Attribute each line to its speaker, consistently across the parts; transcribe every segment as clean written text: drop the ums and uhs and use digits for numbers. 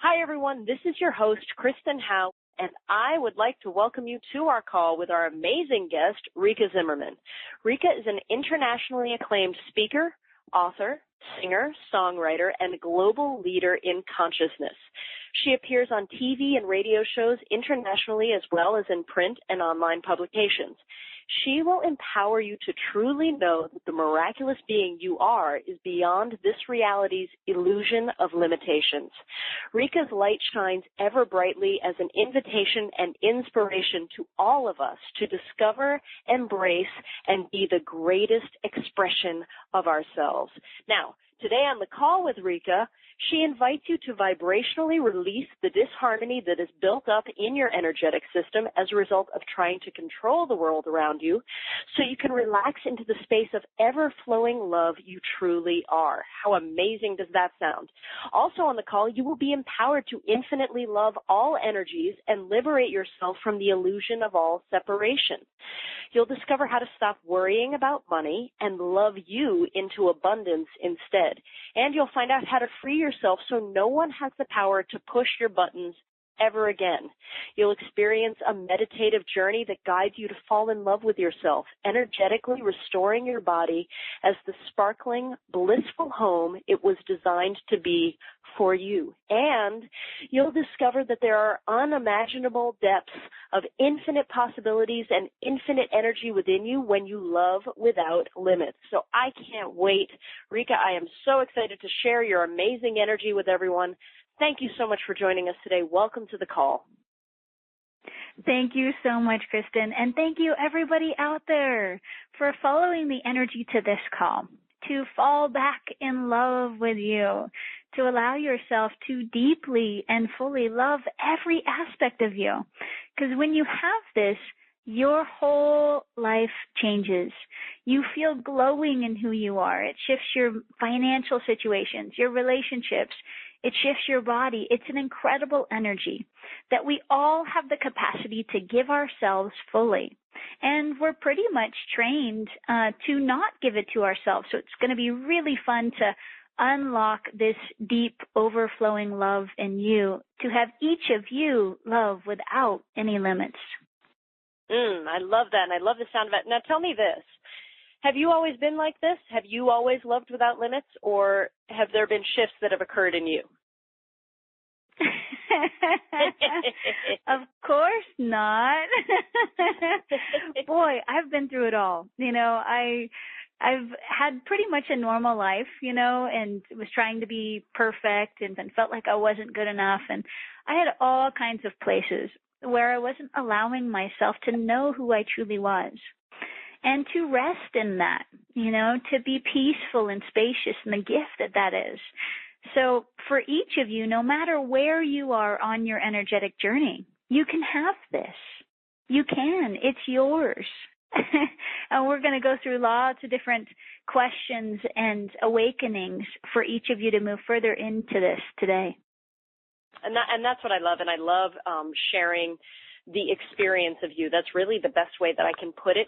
Speaker 1: Hi, everyone. This is your host, Kristen Howe, and I would like to welcome you to our call with our amazing guest, Rikka Zimmerman. Rikka is an internationally acclaimed speaker, author, singer, songwriter, and global leader in consciousness. She appears on TV and radio shows internationally as well as in print and online publications. She will empower you to truly know that the miraculous being you are is beyond this reality's illusion of limitations. Rikka's light shines ever brightly as an invitation and inspiration to all of us to discover, embrace, and be the greatest expression of ourselves. Now, today on the call with Rikka, she invites you to vibrationally release the disharmony that is built up in your energetic system as a result of trying to control the world around you, so you can relax into the space of ever-flowing love you truly are. How amazing does that sound? Also on the call, you will be empowered to infinitely love all energies and liberate yourself from the illusion of all separation. You'll discover how to stop worrying about money and love you into abundance instead. And you'll find out how to free yourself so no one has the power to push your buttons ever again. You'll experience a meditative journey that guides you to fall in love with yourself, energetically restoring your body as the sparkling, blissful home it was designed to be for you. And you'll discover that there are unimaginable depths of infinite possibilities and infinite energy within you when you love without limits. So I can't wait. Rikka, I am so excited to share your amazing energy with everyone. Thank you so much for joining us today. Welcome to the call.
Speaker 2: Thank you so much, Kristen. And thank you, everybody out there, for following the energy to this call, to fall back in love with you, to allow yourself to deeply and fully love every aspect of you. Because when you have this, your whole life changes. You feel glowing in who you are. It shifts your financial situations, your relationships. It shifts your body. It's an incredible energy that we all have the capacity to give ourselves fully. And we're pretty much trained to not give it to ourselves. So it's going to be really fun to unlock this deep, overflowing love in you, to have each of you love without any limits.
Speaker 1: I love that, and I love the sound of it. Now tell me this. Have you always been like this? Have you always loved without limits, or have there been shifts that have occurred in you?
Speaker 2: Of course not. Boy, I've been through it all. You know, I've had pretty much a normal life, you know, and was trying to be perfect and felt like I wasn't good enough. And I had all kinds of places where I wasn't allowing myself to know who I truly was. And to rest in that, you know, to be peaceful and spacious in the gift that that is. So for each of you, no matter where you are on your energetic journey, you can have this. You can. It's yours. And we're going to go through lots of different questions and awakenings for each of you to move further into this today.
Speaker 1: And that's what I love. And I love sharing the experience of you. That's really the best way that I can put it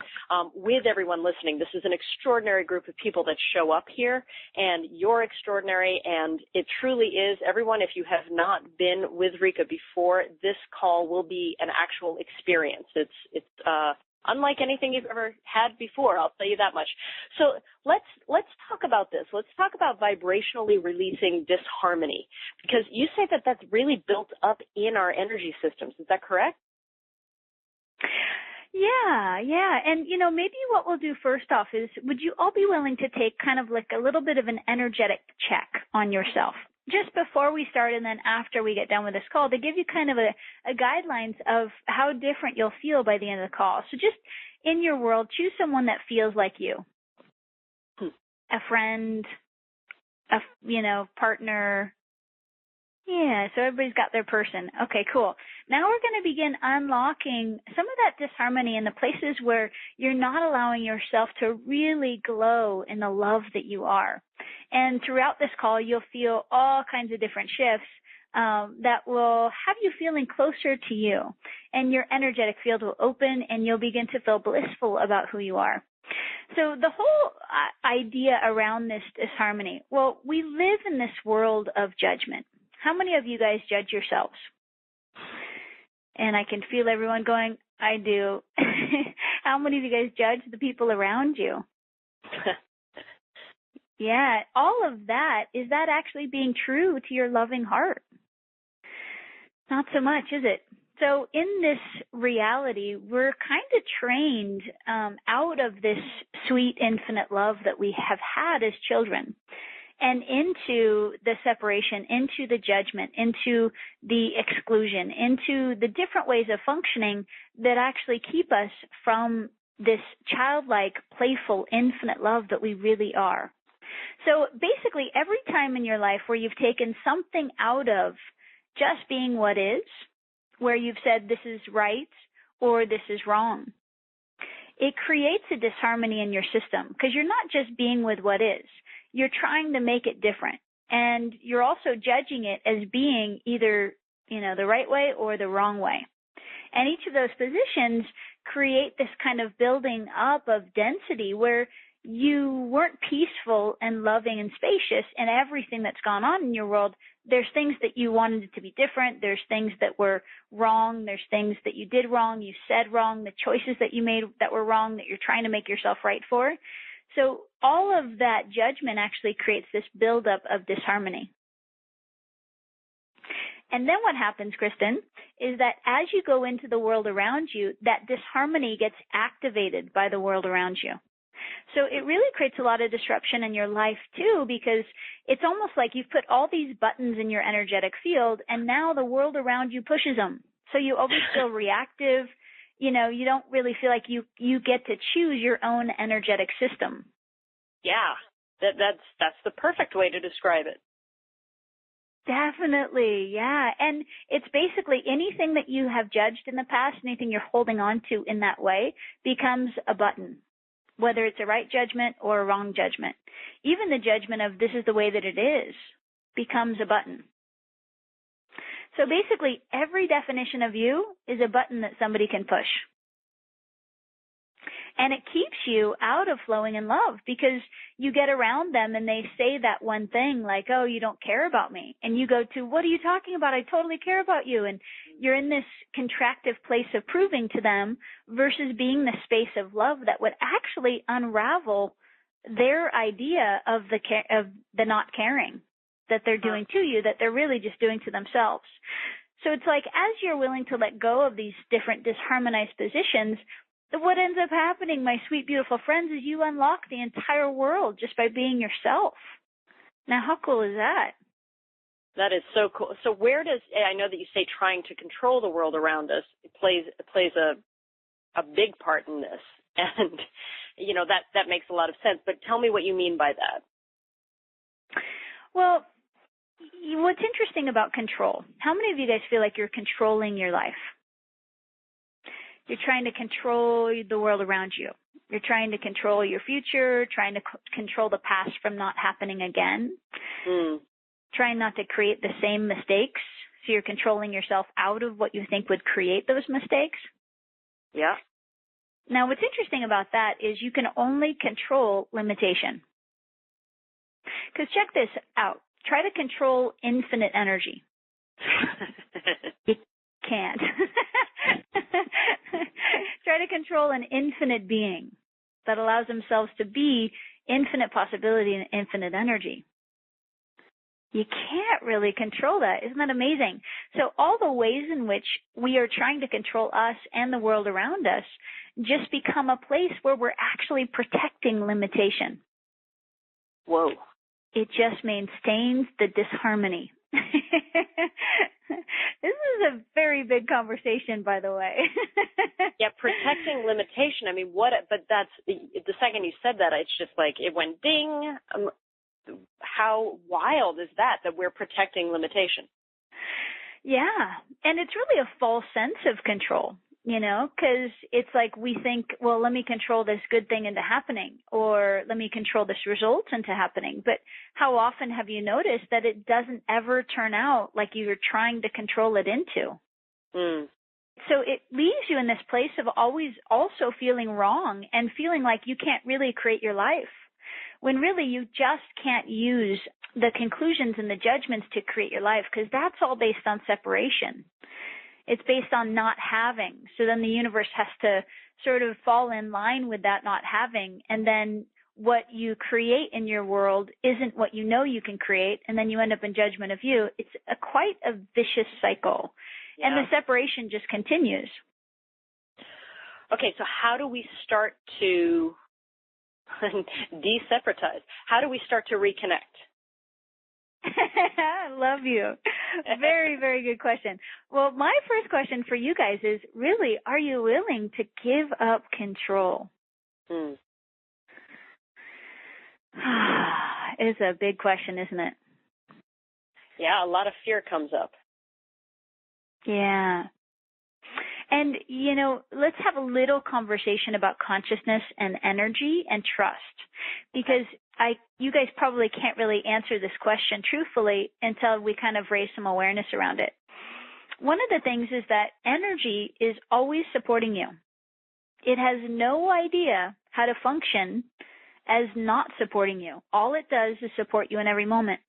Speaker 1: with everyone listening. This is an extraordinary group of people that show up here, and you're extraordinary, and it truly is. Everyone, if you have not been with Rikka before, this call will be an actual experience. It's unlike anything you've ever had before, I'll tell you that much. So let's talk about this. Let's talk about vibrationally releasing disharmony, because you say that that's really built up in our energy systems. Is that correct?
Speaker 2: Yeah. And, you know, maybe what we'll do first off is, would you all be willing to take kind of like a little bit of an energetic check on yourself just before we start and then after we get done with this call, to give you kind of a guidelines of how different you'll feel by the end of the call. So just in your world, choose someone that feels like you. A friend, partner. Yeah, so everybody's got their person. Okay, cool. Now we're going to begin unlocking some of that disharmony in the places where you're not allowing yourself to really glow in the love that you are. And throughout this call, you'll feel all kinds of different shifts that will have you feeling closer to you. And your energetic field will open, and you'll begin to feel blissful about who you are. So the whole idea around this disharmony, well, we live in this world of judgment. How many of you guys judge yourselves? And I can feel everyone going, I do. How many of you guys judge the people around you? Yeah, all of that, is that actually being true to your loving heart? Not so much, is it? So in this reality, we're kind of trained out of this sweet, infinite love that we have had as children and into the separation, into the judgment, into the exclusion, into the different ways of functioning that actually keep us from this childlike, playful, infinite love that we really are. So basically, every time in your life where you've taken something out of just being what is, where you've said this is right or this is wrong, it creates a disharmony in your system because you're not just being with what is. You're trying to make it different. And you're also judging it as being either, the right way or the wrong way. And each of those positions create this kind of building up of density where you weren't peaceful and loving and spacious in everything that's gone on in your world. There's things that you wanted it to be different. There's things that were wrong. There's things that you did wrong, you said wrong, the choices that you made that were wrong that you're trying to make yourself right for. So all of that judgment actually creates this buildup of disharmony. And then what happens, Kristen, is that as you go into the world around you, that disharmony gets activated by the world around you. So it really creates a lot of disruption in your life too, because it's almost like you've put all these buttons in your energetic field and now the world around you pushes them. So you always feel reactive. You don't really feel like you get to choose your own energetic system.
Speaker 1: Yeah, that's the perfect way to describe it.
Speaker 2: Definitely, yeah. And it's basically anything that you have judged in the past, anything you're holding on to in that way becomes a button, whether it's a right judgment or a wrong judgment. Even the judgment of this is the way that it is becomes a button. So basically, every definition of you is a button that somebody can push. And it keeps you out of flowing in love because you get around them and they say that one thing like, oh, you don't care about me. And you go to, what are you talking about? I totally care about you. And you're in this contractive place of proving to them versus being the space of love that would actually unravel their idea of the not caring that they're doing to you, that they're really just doing to themselves. So it's like as you're willing to let go of these different disharmonized positions, what ends up happening, my sweet, beautiful friends, is you unlock the entire world just by being yourself. Now, how cool is that?
Speaker 1: That is so cool. So where does, I know that you say trying to control the world around us, it plays a big part in this. And, that makes a lot of sense. But tell me what you mean by that.
Speaker 2: Well, what's interesting about control, how many of you guys feel like you're controlling your life? You're trying to control the world around you. You're trying to control your future, trying to control the past from not happening again, trying not to create the same mistakes. So you're controlling yourself out of what you think would create those mistakes.
Speaker 1: Yeah.
Speaker 2: Now, what's interesting about that is you can only control limitation. Because check this out. Try to control infinite energy. You can't. Try to control an infinite being that allows themselves to be infinite possibility and infinite energy. You can't really control that. Isn't that amazing? So all the ways in which we are trying to control us and the world around us just become a place where we're actually protecting limitation.
Speaker 1: Whoa.
Speaker 2: It just maintains the disharmony. This is a very big conversation, by the way.
Speaker 1: Yeah, protecting limitation. I mean, but that's, the second you said that, it's just like, it went ding. How wild is that we're protecting limitation?
Speaker 2: Yeah, and it's really a false sense of control, because it's like we think, well, let me control this good thing into happening, or let me control this result into happening. But how often have you noticed that it doesn't ever turn out like you're trying to control it into? So it leaves you in this place of always also feeling wrong and feeling like you can't really create your life. when really you just can't use the conclusions and the judgments to create your life, because that's all based on separation. It's based on not having. So then the universe has to sort of fall in line with that not having, and then what you create in your world isn't what you know you can create, and then you end up in judgment of you. It's quite a vicious cycle, and the separation just continues.
Speaker 1: Okay, so how do we start to deseparatize? How do we start to reconnect?
Speaker 2: I love you. Very, very good question. Well, my first question for you guys is, really, are you willing to give up control? It's a big question, isn't it?
Speaker 1: Yeah, a lot of fear comes up.
Speaker 2: Yeah. And, you know, let's have a little conversation about consciousness and energy and trust, because you guys probably can't really answer this question truthfully until we kind of raise some awareness around it. One of the things is that energy is always supporting you. It has no idea how to function as not supporting you. All it does is support you in every moment.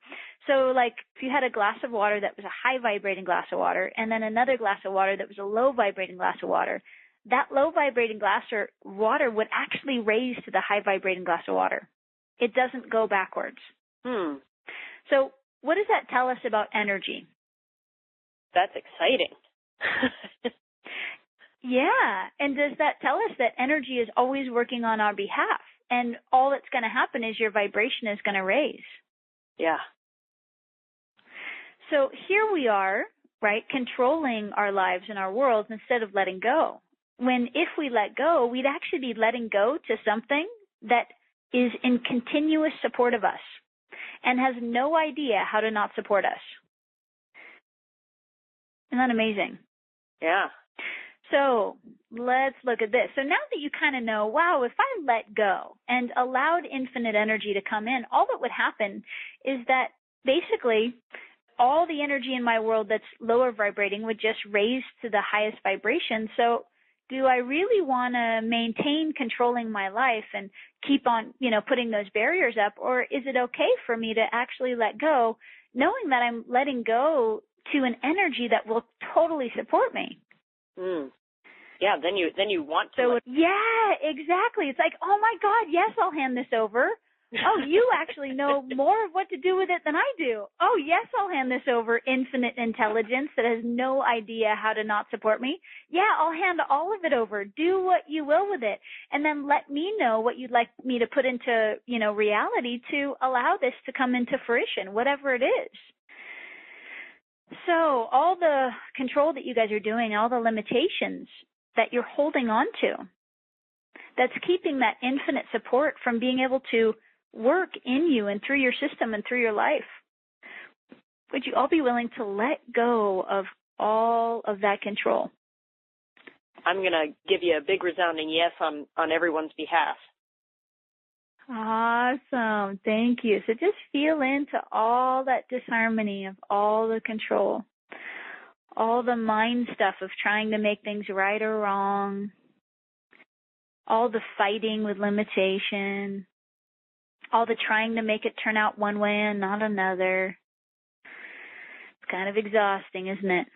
Speaker 2: So like if you had a glass of water that was a high vibrating glass of water, and then another glass of water that was a low vibrating glass of water, that low vibrating glass of water would actually raise to the high vibrating glass of water. It doesn't go backwards. So what does that tell us about energy?
Speaker 1: That's exciting.
Speaker 2: Yeah. And does that tell us that energy is always working on our behalf? And all that's going to happen is your vibration is going to raise.
Speaker 1: Yeah.
Speaker 2: So here we are, right, controlling our lives and our worlds instead of letting go. When if we let go, we'd actually be letting go to something that is in continuous support of us and has no idea how to not support us. Isn't that amazing?
Speaker 1: Yeah.
Speaker 2: So let's look at this. So now that you kind of know, wow, if I let go and allowed infinite energy to come in, all that would happen is that basically all the energy in my world that's lower vibrating would just raise to the highest vibration. So do I really want to maintain controlling my life and keep on, putting those barriers up? Or is it okay for me to actually let go, knowing that I'm letting go to an energy that will totally support me?
Speaker 1: Yeah, then you want to.
Speaker 2: Yeah, exactly. It's like, oh my God, yes, I'll hand this over. Oh, you actually know more of what to do with it than I do. Oh, yes, I'll hand this over. Infinite intelligence that has no idea how to not support me. Yeah, I'll hand all of it over. Do what you will with it. And then let me know what you'd like me to put into, reality to allow this to come into fruition, whatever it is. So all the control that you guys are doing, all the limitations that you're holding on to, that's keeping that infinite support from being able to work in you and through your system and through your life. Would you all be willing to let go of all of that control?
Speaker 1: I'm going to give you a big resounding yes on everyone's behalf.
Speaker 2: Awesome. Thank you. So just feel into all that disharmony of all the control, all the mind stuff of trying to make things right or wrong, all the fighting with limitation, all the trying to make it turn out one way and not another. It's kind of exhausting, isn't it?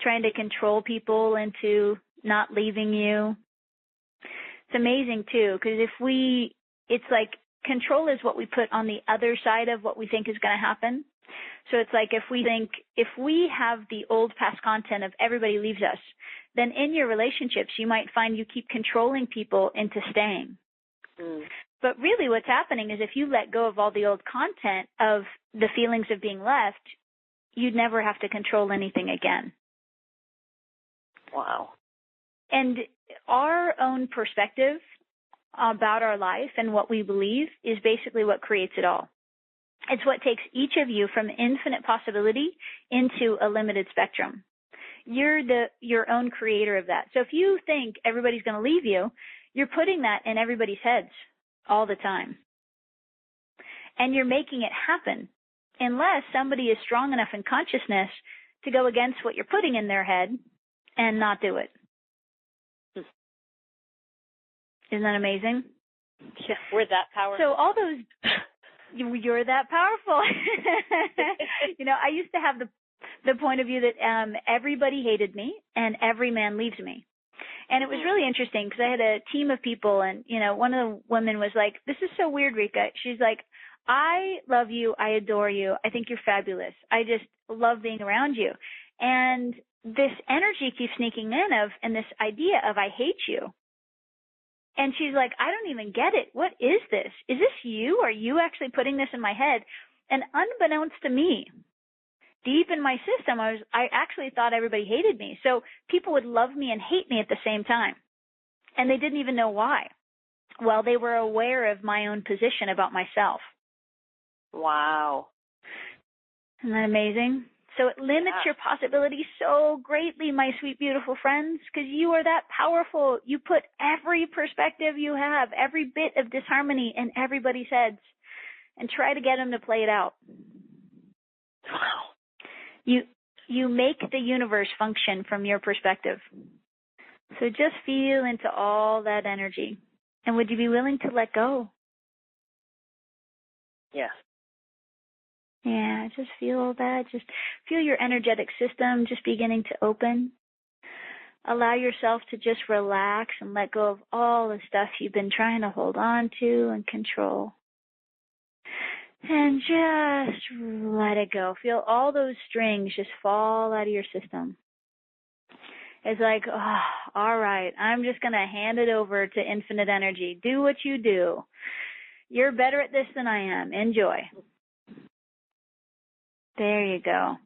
Speaker 2: Trying to control people into not leaving you. It's amazing, too, because it's like control is what we put on the other side of what we think is going to happen. So it's like if we have the old past content of everybody leaves us, then in your relationships, you might find you keep controlling people into staying. But really what's happening is if you let go of all the old content of the feelings of being left, you'd never have to control anything again.
Speaker 1: Wow.
Speaker 2: And our own perspective about our life and what we believe is basically what creates it all. It's what takes each of you from infinite possibility into a limited spectrum. You're your own creator of that. So if you think everybody's going to leave you, you're putting that in everybody's heads all the time. And you're making it happen unless somebody is strong enough in consciousness to go against what you're putting in their head and not do it. Isn't that amazing?
Speaker 1: Yeah, we're that powerful.
Speaker 2: So all those, you're that powerful. I used to have the point of view that everybody hated me and every man leaves me. And it was really interesting because I had a team of people, and, one of the women was like, "This is so weird, Rikka." She's like, "I love you. I adore you. I think you're fabulous. I just love being around you." And this energy keeps sneaking in and this idea of "I hate you." And she's like, "I don't even get it. What is this? Is this you? Are you actually putting this in my head?" And unbeknownst to me, deep in my system, I actually thought everybody hated me. So people would love me and hate me at the same time. And they didn't even know why. Well, they were aware of my own position about myself.
Speaker 1: Wow.
Speaker 2: Isn't that amazing? So it limits your possibilities so greatly, my sweet, beautiful friends, because you are that powerful. You put every perspective you have, every bit of disharmony in everybody's heads, and try to get them to play it out.
Speaker 1: Wow.
Speaker 2: You make the universe function from your perspective. So just feel into all that energy. And would you be willing to let go?
Speaker 1: Yes.
Speaker 2: Yeah, just feel that. Just feel your energetic system just beginning to open. Allow yourself to just relax and let go of all the stuff you've been trying to hold on to and control. And just let it go. Feel all those strings just fall out of your system. It's like, oh, all right, I'm just going to hand it over to infinite energy. Do what you do. You're better at this than I am. Enjoy. There you go.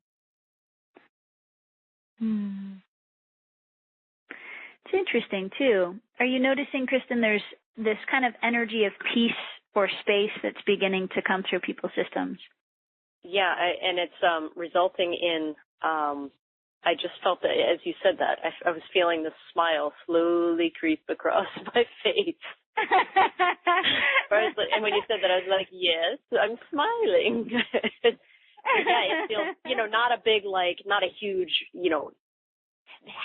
Speaker 2: It's interesting, too. Are you noticing, Kristen, there's this kind of energy of peace or space that's beginning to come through people's systems?
Speaker 1: Yeah, and it's resulting in, I just felt that, as you said that, I was feeling the smile slowly creep across my face. And when you said that, I was like, yes, I'm smiling. Yeah, it feels, not a big, not a huge,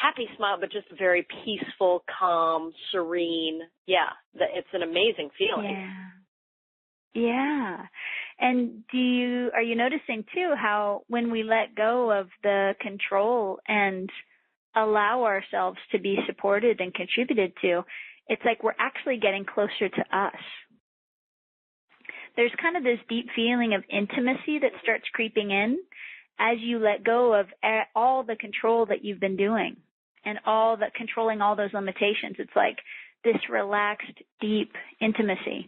Speaker 1: happy smile, but just very peaceful, calm, serene. Yeah, it's an amazing feeling.
Speaker 2: Yeah. And are you noticing too how when we let go of the control and allow ourselves to be supported and contributed to, it's like we're actually getting closer to us. There's kind of this deep feeling of intimacy that starts creeping in as you let go of all the control that you've been doing and controlling all those limitations. It's like this relaxed, deep intimacy.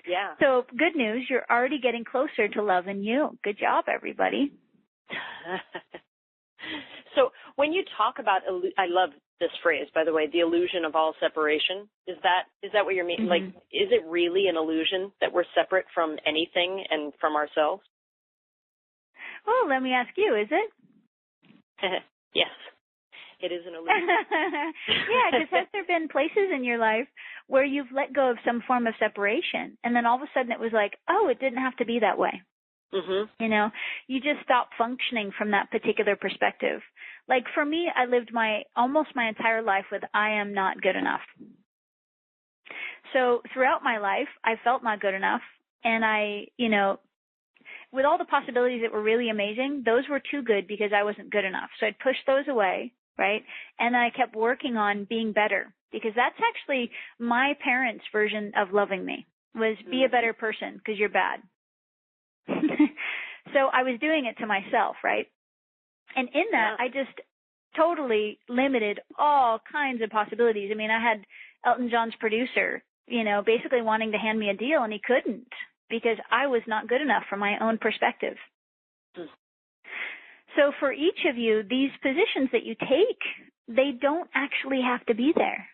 Speaker 1: Yeah.
Speaker 2: So good news, you're already getting closer to loving you. Good job, everybody.
Speaker 1: So when you talk about, I love this phrase, by the way, the illusion of all separation. Is that what you're meaning? Mm-hmm. Like, is it really an illusion that we're separate from anything and from ourselves?
Speaker 2: Well, let me ask you, is it?
Speaker 1: Yes. It is an illusion.
Speaker 2: Yeah, because has there been places in your life where you've let go of some form of separation, and then all of a sudden it was like, oh, it didn't have to be that way. Mm-hmm. You just stopped functioning from that particular perspective. Like for me, I lived almost my entire life with I am not good enough. So throughout my life, I felt not good enough, and with all the possibilities that were really amazing, those were too good because I wasn't good enough. So I'd push those away. Right? And then I kept working on being better because that's actually my parents' version of loving me was be a better person because you're bad. So I was doing it to myself, right? And in that, I just totally limited all kinds of possibilities. I mean, I had Elton John's producer, basically wanting to hand me a deal, and he couldn't because I was not good enough from my own perspective. So for each of you, these positions that you take, they don't actually have to be there.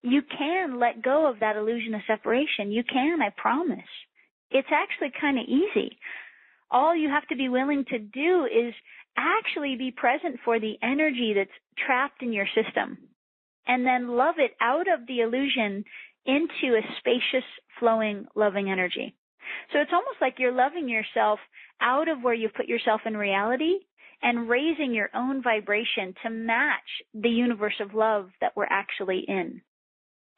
Speaker 2: You can let go of that illusion of separation. You can, I promise. It's actually kind of easy. All you have to be willing to do is actually be present for the energy that's trapped in your system and then love it out of the illusion into a spacious, flowing, loving energy. So it's almost like you're loving yourself out of where you've put yourself in reality and raising your own vibration to match the universe of love that we're actually in.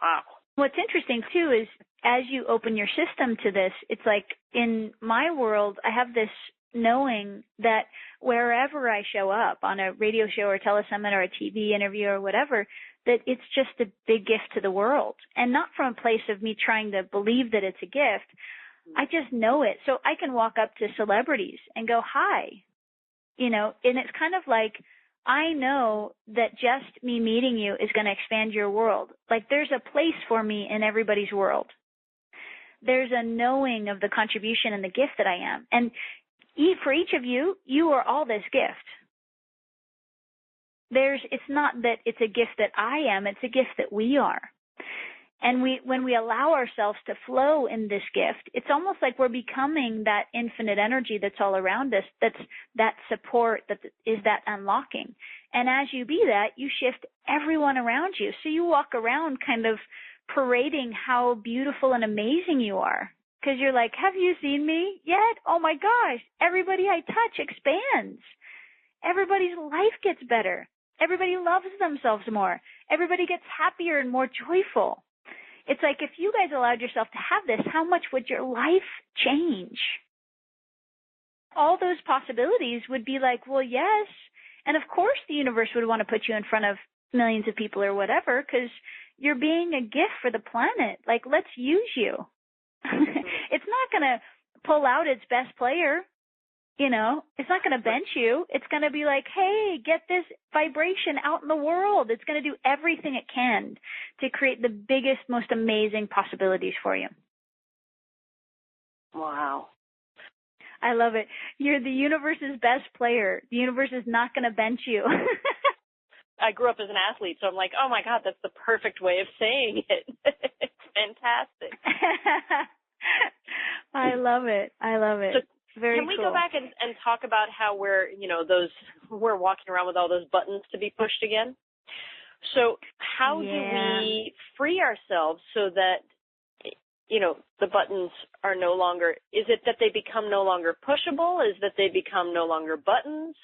Speaker 1: Wow.
Speaker 2: What's interesting too is as you open your system to this, it's like in my world, I have this knowing that wherever I show up on a radio show or a telesummit or a TV interview or whatever, that it's just a big gift to the world. And not from a place of me trying to believe that it's a gift. I just know it. So I can walk up to celebrities and go, hi, and it's kind of like, I know that just me meeting you is going to expand your world. Like there's a place for me in everybody's world. There's a knowing of the contribution and the gift that I am. And for each of you, you are all this gift. It's not that it's a gift that I am, it's a gift that we are. And when we allow ourselves to flow in this gift, it's almost like we're becoming that infinite energy that's all around us, that's that support, that is that unlocking. And as you be that, you shift everyone around you. So you walk around kind of parading how beautiful and amazing you are. Because you're like, have you seen me yet? Oh my gosh, everybody I touch expands. Everybody's life gets better. Everybody loves themselves more. Everybody gets happier and more joyful. It's like if you guys allowed yourself to have this, how much would your life change? All those possibilities would be like, well, yes. And of course the universe would want to put you in front of millions of people or whatever because you're being a gift for the planet. Like, let's use you. It's not going to pull out its best player. It's not going to bench you. It's going to be like, hey, get this vibration out in the world. It's going to do everything it can to create the biggest, most amazing possibilities for you.
Speaker 1: Wow.
Speaker 2: I love it. You're the universe's best player. The universe is not going to bench you.
Speaker 1: I grew up as an athlete, so I'm like, oh my God, that's the perfect way of saying it. It's fantastic.
Speaker 2: I love it. So, very
Speaker 1: can we
Speaker 2: cool.
Speaker 1: go back and talk about how we're walking around with all those buttons to be pushed again? So how do we free ourselves so that, the buttons are no longer, is it that they become no longer pushable? Is that they become no longer buttons?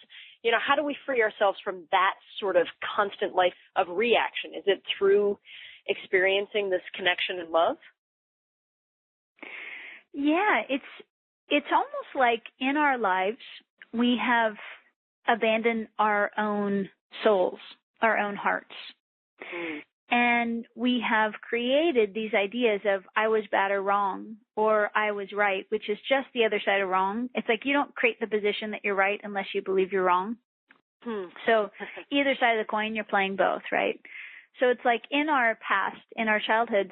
Speaker 1: How do we free ourselves from that sort of constant life of reaction? Is it through experiencing this connection and love?
Speaker 2: Yeah, it's almost like in our lives, we have abandoned our own souls, our own hearts. And we have created these ideas of I was bad or wrong, or I was right, which is just the other side of wrong. It's like you don't create the position that you're right unless you believe you're wrong. So either side of the coin, you're playing both, right? So it's like in our past, in our childhoods,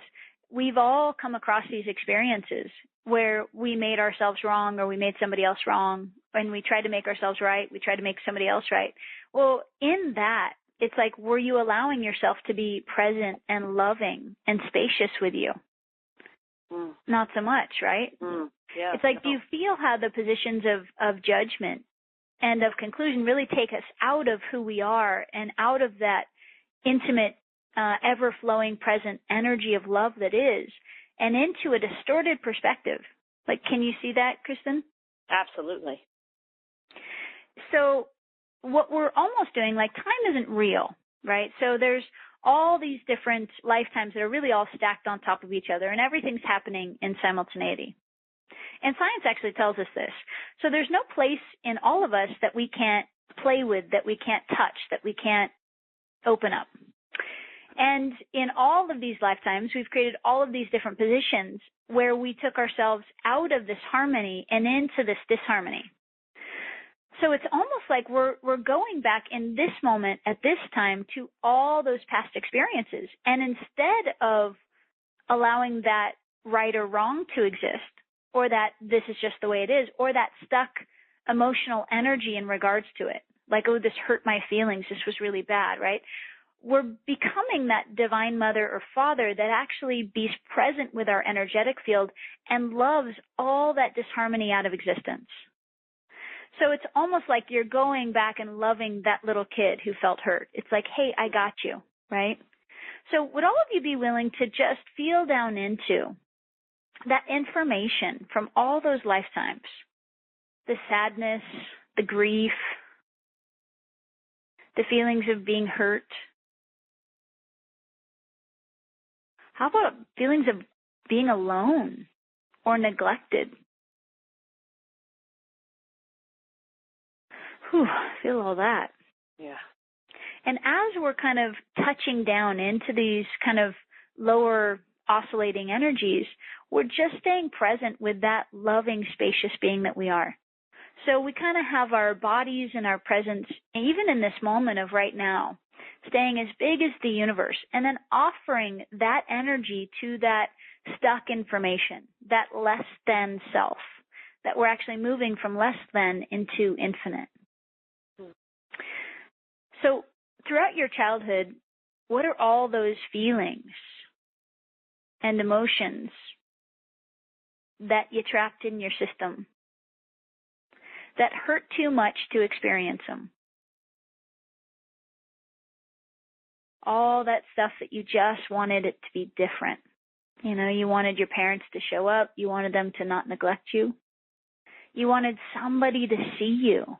Speaker 2: we've all come across these experiences where we made ourselves wrong or we made somebody else wrong, and we tried to make ourselves right, we tried to make somebody else right. Well, in that, it's like, were you allowing yourself to be present and loving and spacious with you? Not so much, right?
Speaker 1: Yeah,
Speaker 2: it's like, do you feel how the positions of judgment and of conclusion really take us out of who we are and out of that intimate, ever-flowing, present energy of love that is, and into a distorted perspective? Like, can you see that, Kristen?
Speaker 1: Absolutely.
Speaker 2: So what we're almost doing, like, time isn't real, right? So there's all these different lifetimes that are really all stacked on top of each other, and everything's happening in simultaneity. And science actually tells us this. So there's no place in all of us that we can't play with, that we can't touch, that we can't open up. And in all of these lifetimes, we've created all of these different positions where we took ourselves out of this harmony and into this disharmony. So it's almost like we're going back in this moment at this time to all those past experiences. And instead of allowing that right or wrong to exist, or that this is just the way it is, or that stuck emotional energy in regards to it, like, oh, this hurt my feelings, this was really bad, right? We're becoming that divine mother or father that actually be present with our energetic field and loves all that disharmony out of existence. So it's almost like you're going back and loving that little kid who felt hurt. It's like, hey, I got you, right? So would all of you be willing to just feel down into that information from all those lifetimes, the sadness, the grief, the feelings of being hurt? How about feelings of being alone or neglected? Whew, feel all that.
Speaker 1: Yeah.
Speaker 2: And as we're kind of touching down into these kind of lower oscillating energies, we're just staying present with that loving, spacious being that we are. So we kind of have our bodies and our presence, even in this moment of right now, staying as big as the universe, and then offering that energy to that stuck information, that less than self, that we're actually moving from less than into infinite. So throughout your childhood, what are all those feelings and emotions that you trapped in your system that hurt too much to experience them? All that stuff that you just wanted it to be different. You know, you wanted your parents to show up. You wanted them to not neglect you. You wanted somebody to see you.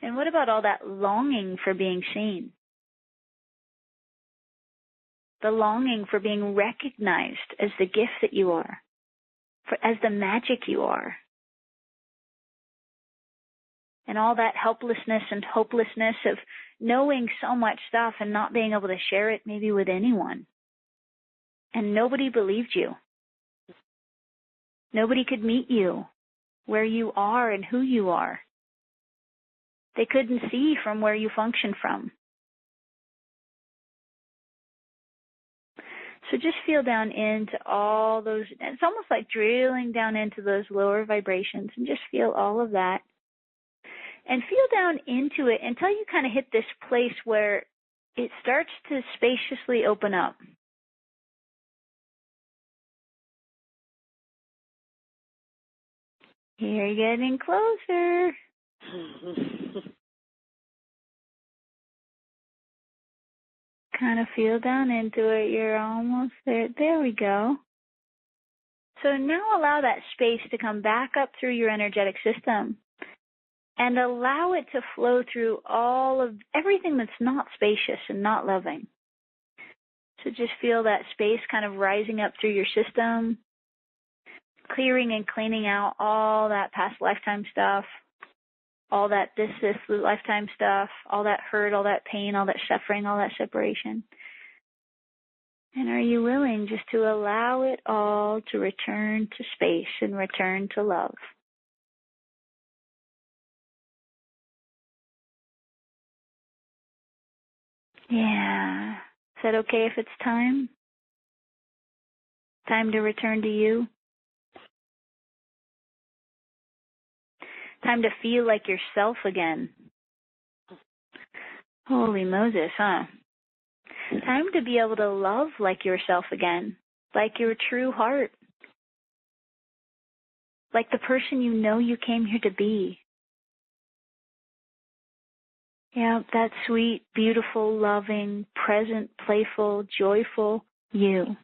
Speaker 2: And what about all that longing for being seen? The longing for being recognized as the gift that you are, as the magic you are. And all that helplessness and hopelessness of knowing so much stuff and not being able to share it maybe with anyone. And nobody believed you. Nobody could meet you where you are and who you are. They couldn't see from where you function from. So just feel down into all those, it's almost like drilling down into those lower vibrations, and just feel all of that. And feel down into it until you kind of hit this place where it starts to spaciously open up. You're getting closer. Kind of feel down into it. You're almost there. There we go. So now allow that space to come back up through your energetic system and allow it to flow through all of everything that's not spacious and not loving. So just feel that space kind of rising up through your system, clearing and cleaning out all that past lifetime stuff, all that this lifetime stuff, all that hurt, all that pain, all that suffering, all that separation. And are you willing just to allow it all to return to space and return to love? Yeah. Is that okay if it's time? Time to return to you? Time to feel like yourself again. Holy Moses, huh? Time to be able to love like yourself again, like your true heart, like the person you know you came here to be. Yeah, that sweet, beautiful, loving, present, playful, joyful you.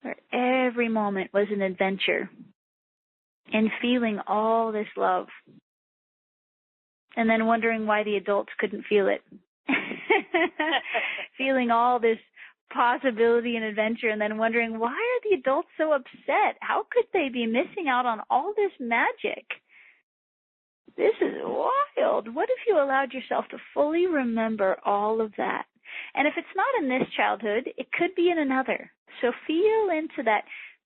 Speaker 2: Where every moment was an adventure in feeling all this love. And then wondering why the adults couldn't feel it. Feeling all this possibility and adventure, and then wondering, why are the adults so upset? How could they be missing out on all this magic? This is wild. What if you allowed yourself to fully remember all of that? And if it's not in this childhood, it could be in another. So feel into that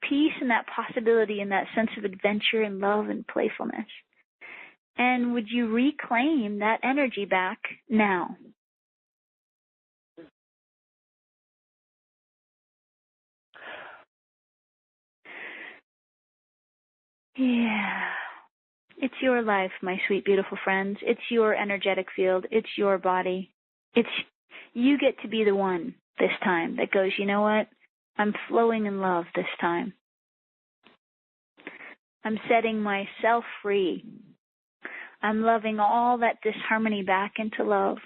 Speaker 2: peace and that possibility and that sense of adventure and love and playfulness. And would you reclaim that energy back now? Yeah. It's your life, my sweet, beautiful friends. It's your energetic field. It's your body. You get to be the one this time that goes, you know what? I'm flowing in love this time. I'm setting myself free. I'm loving all that disharmony back into love.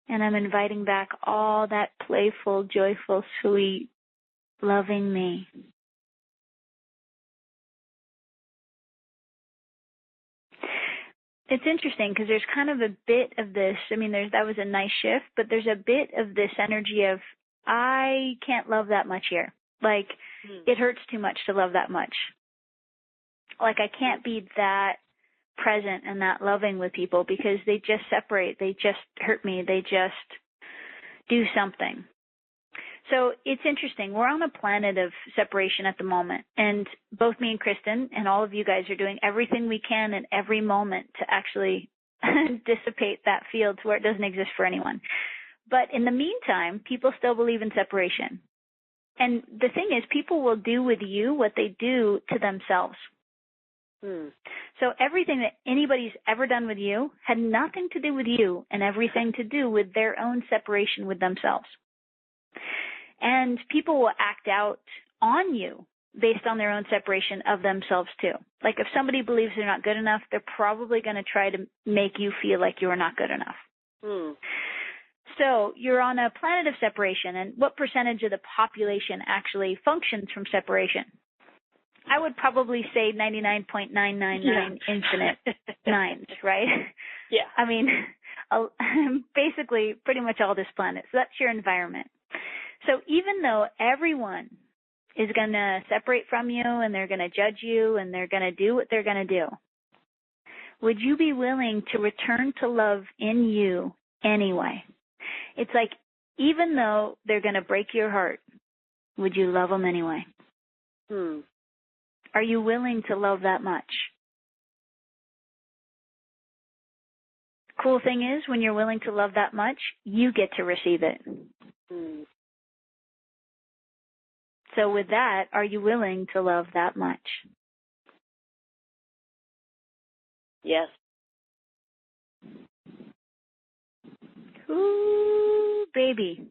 Speaker 2: And I'm inviting back all that playful, joyful, sweet, loving me. It's interesting because there's kind of a bit of this. I mean, that was a nice shift, but there's a bit of this energy of, I can't love that much here. Like, it hurts too much to love that much. Like, I can't be that present and that loving with people because they just separate. They just hurt me. They just do something. So it's interesting. We're on a planet of separation at the moment, and both me and Kristen and all of you guys are doing everything we can in every moment to actually dissipate that field to where it doesn't exist for anyone. But in the meantime, people still believe in separation. And the thing is, people will do with you what they do to themselves. So everything that anybody's ever done with you had nothing to do with you and everything to do with their own separation with themselves. And people will act out on you based on their own separation of themselves too. Like if somebody believes they're not good enough, they're probably going to try to make you feel like you're not good enough. So you're on a planet of separation, and what percentage of the population actually functions from separation? I would probably say 99.999 infinite nines, right?
Speaker 1: Yeah.
Speaker 2: I mean, basically pretty much all this planet. So that's your environment. So even though everyone is going to separate from you and they're going to judge you and they're going to do what they're going to do, would you be willing to return to love in you anyway? It's like, even though they're going to break your heart, would you love them anyway? Are you willing to love that much? Cool thing is, when you're willing to love that much, you get to receive it. So with that, are you willing to love that much?
Speaker 1: Yes.
Speaker 2: Ooh, baby.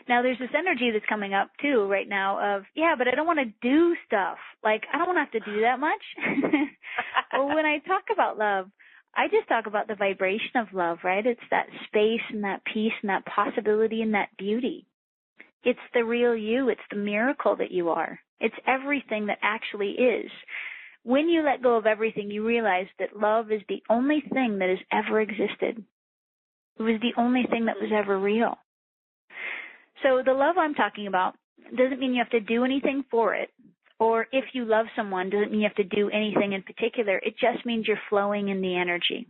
Speaker 2: Now, there's this energy that's coming up, too, right now of, yeah, but I don't want to do stuff. Like, I don't want to have to do that much. Well, when I talk about love, I just talk about the vibration of love, right? It's that space and that peace and that possibility and that beauty. It's the real you. It's the miracle that you are. It's everything that actually is. When you let go of everything, you realize that love is the only thing that has ever existed. It was the only thing that was ever real. So the love I'm talking about doesn't mean you have to do anything for it. Or if you love someone, doesn't mean you have to do anything in particular. It just means you're flowing in the energy.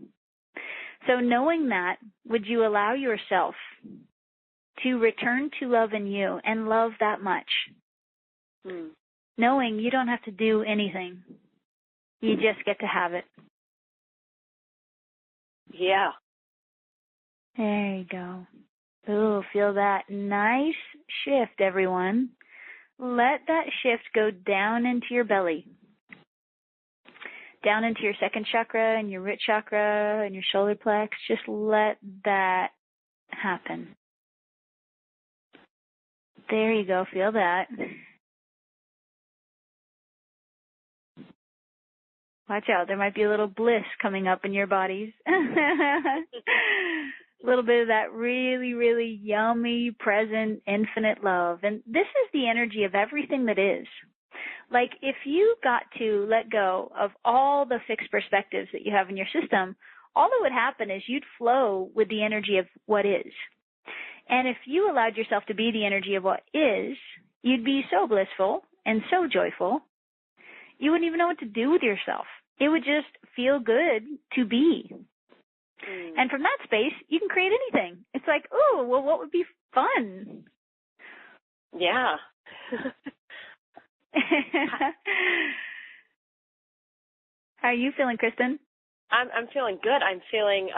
Speaker 2: So knowing that, would you allow yourself to return to love in you and love that much? Knowing you don't have to do anything. You just get to have it.
Speaker 1: Yeah.
Speaker 2: There you go. Ooh, feel that nice shift, everyone. Let that shift go down into your belly, down into your second chakra and your root chakra and your solar plex. Just let that happen. There you go. Feel that. Watch out. There might be a little bliss coming up in your bodies. A little bit of that really, really yummy, present, infinite love. And this is the energy of everything that is. Like, if you got to let go of all the fixed perspectives that you have in your system, all that would happen is you'd flow with the energy of what is. And if you allowed yourself to be the energy of what is, you'd be so blissful and so joyful, you wouldn't even know what to do with yourself. It would just feel good to be. And from that space, you can create anything. It's like, oh, well, what would be fun?
Speaker 1: Yeah.
Speaker 2: How are you feeling, Kristen?
Speaker 1: I'm feeling good. I'm feeling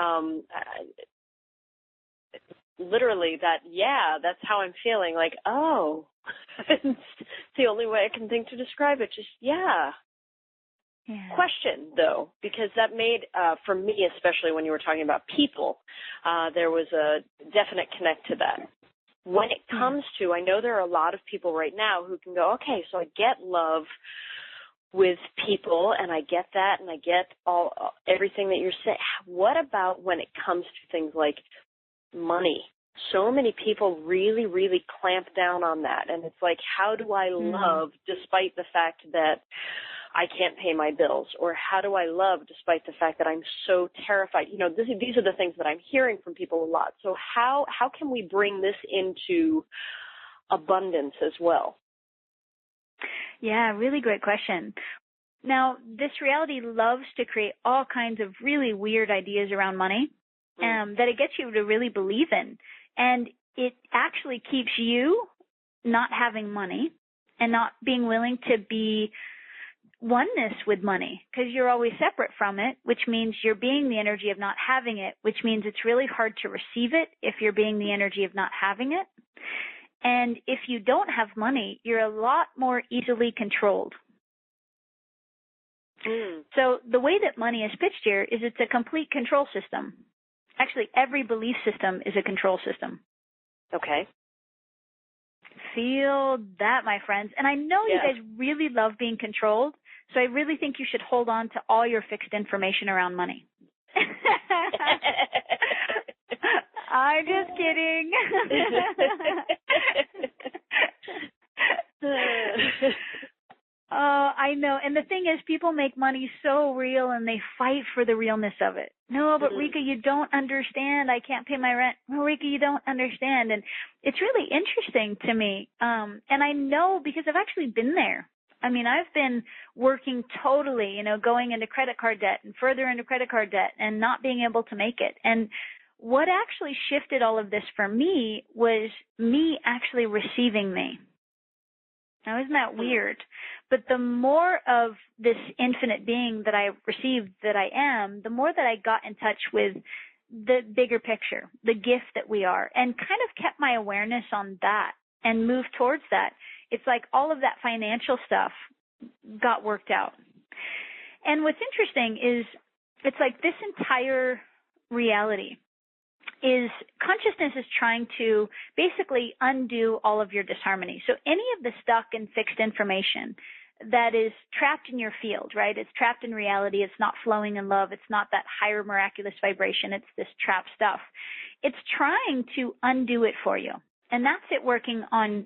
Speaker 1: literally that, yeah, that's how I'm feeling. Like, oh, it's the only way I can think to describe it. Just, yeah. Question, though, because that made, for me, especially when you were talking about people, there was a definite connect to that. When it comes to, I know there are a lot of people right now who can go, okay, so I get love with people, and I get that, and I get everything that you're saying. What about when it comes to things like money? So many people really, really clamp down on that, and it's like, how do I love despite the fact that I can't pay my bills? Or how do I love despite the fact that I'm so terrified? You know, these are the things that I'm hearing from people a lot. So how can we bring this into abundance as well?
Speaker 2: Yeah, really great question. Now, this reality loves to create all kinds of really weird ideas around money that it gets you to really believe in. And it actually keeps you not having money and not being willing to be oneness with money, because you're always separate from it, which means you're being the energy of not having it, which means it's really hard to receive it if you're being the energy of not having it. And if you don't have money, you're a lot more easily controlled. So the way that money is pitched here is it's a complete control system. Actually, every belief system is a control system.
Speaker 1: Okay.
Speaker 2: Feel that, my friends. And I know you guys really love being controlled, so I really think you should hold on to all your fixed information around money. I'm just kidding. I know. And the thing is, people make money so real and they fight for the realness of it. No, but Rikka, you don't understand. I can't pay my rent. No, Rikka, you don't understand. And it's really interesting to me. And I know because I've actually been there. I mean, I've been working totally, you know, going into credit card debt and further into credit card debt and not being able to make it. And what actually shifted all of this for me was me actually receiving me. Now, isn't that weird? But the more of this infinite being that I received that I am, the more that I got in touch with the bigger picture, the gift that we are, and kind of kept my awareness on that and moved towards that. It's like all of that financial stuff got worked out. And what's interesting is it's like this entire reality is consciousness is trying to basically undo all of your disharmony. So any of the stuck and fixed information that is trapped in your field, right? It's trapped in reality. It's not flowing in love. It's not that higher miraculous vibration. It's this trapped stuff. It's trying to undo it for you. And that's it working on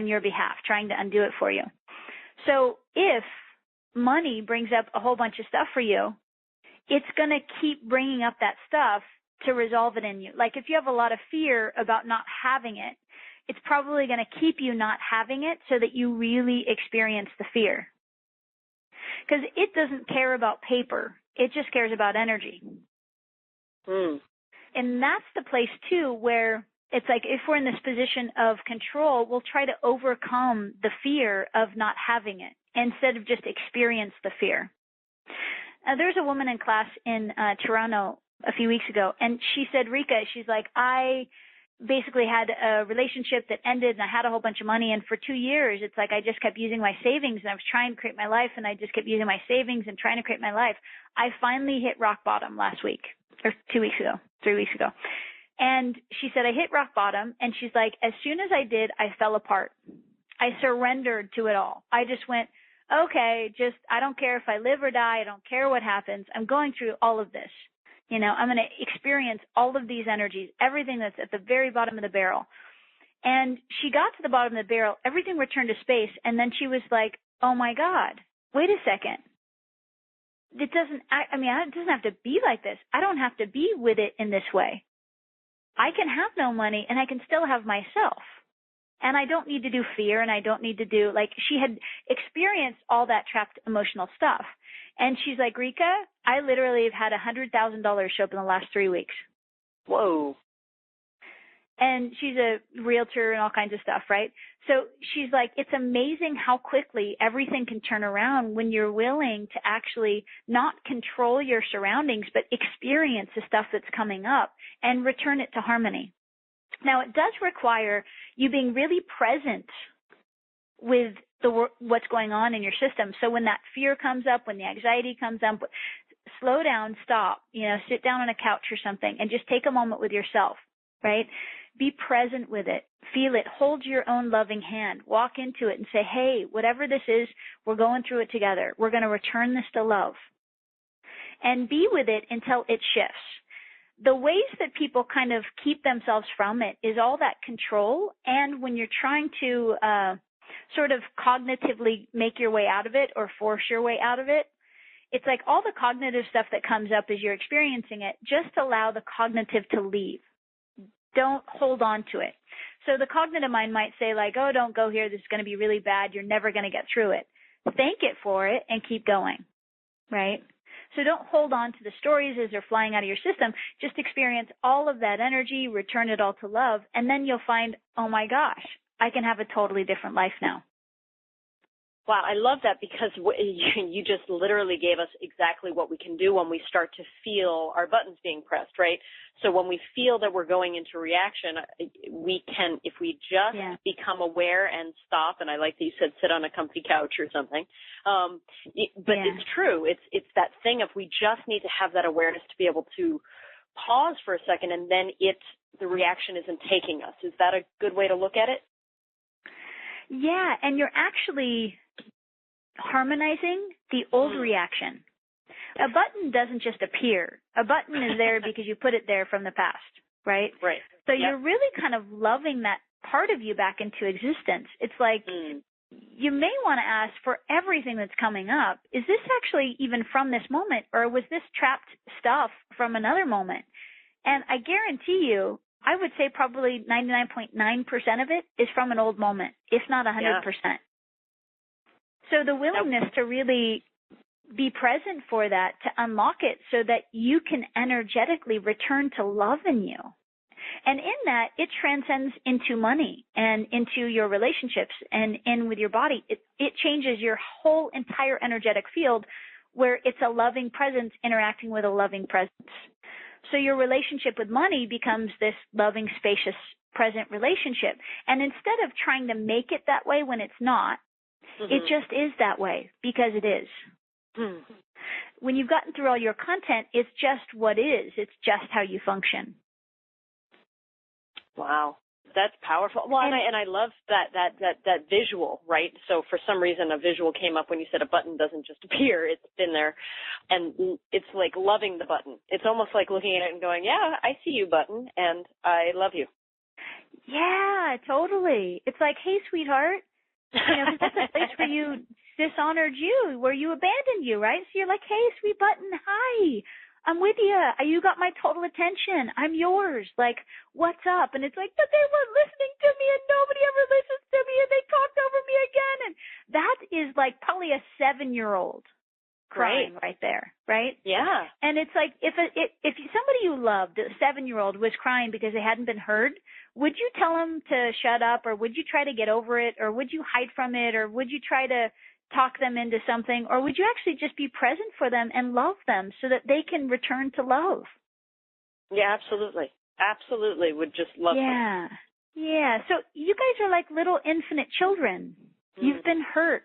Speaker 2: your behalf, trying to undo it for you. So if money brings up a whole bunch of stuff for you, it's going to keep bringing up that stuff to resolve it in you. Like if you have a lot of fear about not having it, it's probably going to keep you not having it so that you really experience the fear. Because it doesn't care about paper. It just cares about energy. And that's the place, too, where it's like if we're in this position of control, we'll try to overcome the fear of not having it instead of just experience the fear. There's a woman in class in Toronto a few weeks ago, and she said, Rikka, she's like, I basically had a relationship that ended and I had a whole bunch of money, and for 2 years, it's like I just kept using my savings and I was trying to create my life, and I just kept using my savings and trying to create my life. I finally hit rock bottom last week, or 3 weeks ago. And she said, I hit rock bottom, and she's like, as soon as I did, I fell apart. I surrendered to it all. I just went, okay, I don't care if I live or die. I don't care what happens. I'm going through all of this. You know, I'm going to experience all of these energies, everything that's at the very bottom of the barrel. And she got to the bottom of the barrel, everything returned to space, and then she was like, oh my God, wait a second. It doesn't have to be like this. I don't have to be with it in this way. I can have no money and I can still have myself. And I don't need to do fear, and I don't need to do, like, she had experienced all that trapped emotional stuff. And she's like, Rikka, I literally have had $100,000 show up in the last 3 weeks.
Speaker 1: Whoa.
Speaker 2: And she's a realtor and all kinds of stuff, right? So she's like, it's amazing how quickly everything can turn around when you're willing to actually not control your surroundings, but experience the stuff that's coming up and return it to harmony. Now, it does require you being really present with what's going on in your system. So when that fear comes up, when the anxiety comes up, slow down, stop, sit down on a couch or something and just take a moment with yourself, right? Be present with it. Feel it. Hold your own loving hand. Walk into it and say, hey, whatever this is, we're going through it together. We're going to return this to love. And be with it until it shifts. The ways that people kind of keep themselves from it is all that control. And when you're trying to sort of cognitively make your way out of it or force your way out of it. It's like all the cognitive stuff that comes up as you're experiencing it, just allow the cognitive to leave. Don't hold on to it. So the cognitive mind might say like, oh, don't go here. This is going to be really bad. You're never going to get through it. Thank it for it and keep going, right? So don't hold on to the stories as they're flying out of your system. Just experience all of that energy, return it all to love, and then you'll find, oh my gosh, I can have a totally different life now.
Speaker 1: Wow, I love that because you just literally gave us exactly what we can do when we start to feel our buttons being pressed, right? So when we feel that we're going into reaction, we can, if we just become aware and stop, and I like that you said sit on a comfy couch or something, but it's true. It's that thing of we just need to have that awareness to be able to pause for a second, and then the reaction isn't taking us. Is that a good way to look at it?
Speaker 2: Yeah, and you're actually harmonizing the old reaction. A button doesn't just appear. A button is there because you put it there from the past, right?
Speaker 1: Right.
Speaker 2: So you're really kind of loving that part of you back into existence. It's like you may want to ask for everything that's coming up, is this actually even from this moment, or was this trapped stuff from another moment? And I guarantee you, I would say probably 99.9% of it is from an old moment, if not 100%. Yeah. So the willingness to really be present for that, to unlock it so that you can energetically return to love in you. And in that, it transcends into money and into your relationships and in with your body. It changes your whole entire energetic field where it's a loving presence interacting with a loving presence. So your relationship with money becomes this loving, spacious, present relationship. And instead of trying to make it that way when it's not, it just is that way because it is. When you've gotten through all your content, it's just what is. It's just how you function.
Speaker 1: Wow. That's powerful. Well, and I love that visual, right? So for some reason, a visual came up when you said a button doesn't just appear. It's been there. And it's like loving the button. It's almost like looking at it and going, yeah, I see you, button, and I love you.
Speaker 2: Yeah, totally. It's like, hey, sweetheart, because that's a place where you dishonored you, where you abandoned you, right? So you're like, hey, sweet button, hi. I'm with you. You got my total attention. I'm yours. Like, what's up? And it's like, but they weren't listening to me and nobody ever listens to me and they talked over me again. And that is like probably a 7-year-old crying right there, right?
Speaker 1: Yeah.
Speaker 2: And it's like, if somebody you loved, a 7-year-old, was crying because they hadn't been heard, would you tell them to shut up, or would you try to get over it, or would you hide from it, or would you try to talk them into something, or would you actually just be present for them and love them so that they can return to love?
Speaker 1: Yeah, absolutely. Absolutely. Would just love them.
Speaker 2: Yeah. So you guys are like little infinite children. You've been hurt.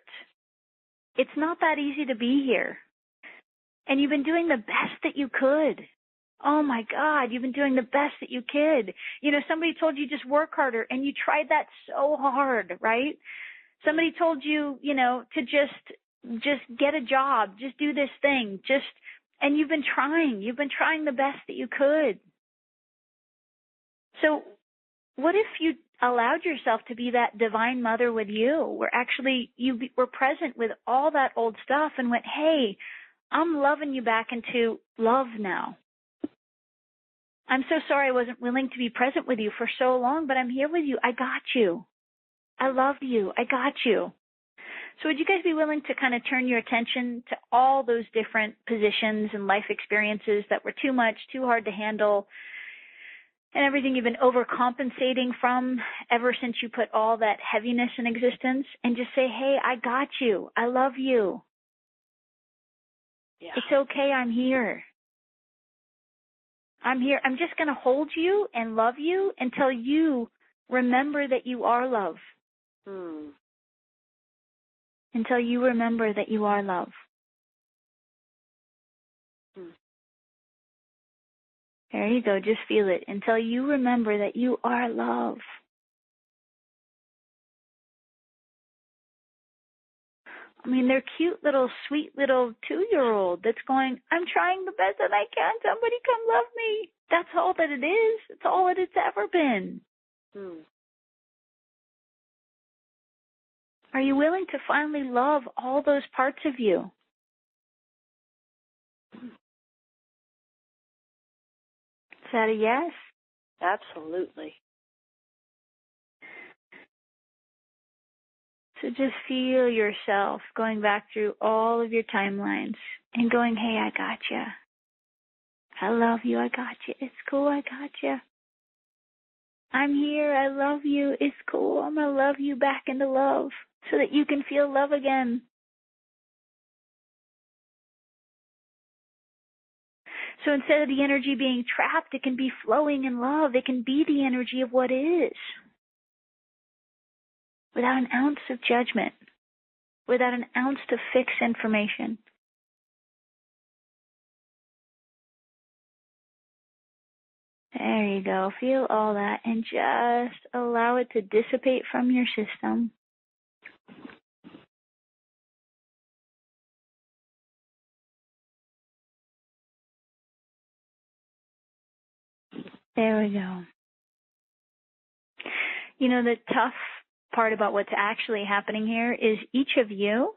Speaker 2: It's not that easy to be here. And you've been doing the best that you could. Oh my God, you've been doing the best that you could. Somebody told you just work harder, and you tried that so hard, right? Somebody told you, to just get a job, just do this thing, and you've been trying the best that you could. So what if you allowed yourself to be that divine mother with you, where actually you were present with all that old stuff and went, hey, I'm loving you back into love now. I'm so sorry I wasn't willing to be present with you for so long, but I'm here with you. I got you. I love you. I got you. So would you guys be willing to kind of turn your attention to all those different positions and life experiences that were too much, too hard to handle, and everything you've been overcompensating from ever since you put all that heaviness in existence, and just say, hey, I got you. I love you. Yeah. It's okay. I'm here. I'm here. I'm just going to hold you and love you until you remember that you are love. Until you remember that you are love. There you go. Just feel it. Until you remember that you are love. I mean, they're cute little, sweet little 2-year-old that's going, I'm trying the best that I can. Somebody come love me. That's all that it is. It's all that it's ever been. Are you willing to finally love all those parts of you? Is that a yes?
Speaker 1: Absolutely.
Speaker 2: So just feel yourself going back through all of your timelines and going, hey, I got you. I love you. I got you. It's cool. I got you. I'm here. I love you. It's cool. I'm going to love you back into love so that you can feel love again. So instead of the energy being trapped, it can be flowing in love. It can be the energy of what is, without an ounce of judgment, without an ounce to fix information. There you go. Feel all that and just allow it to dissipate from your system. There we go. You know, the tough part about what's actually happening here is each of you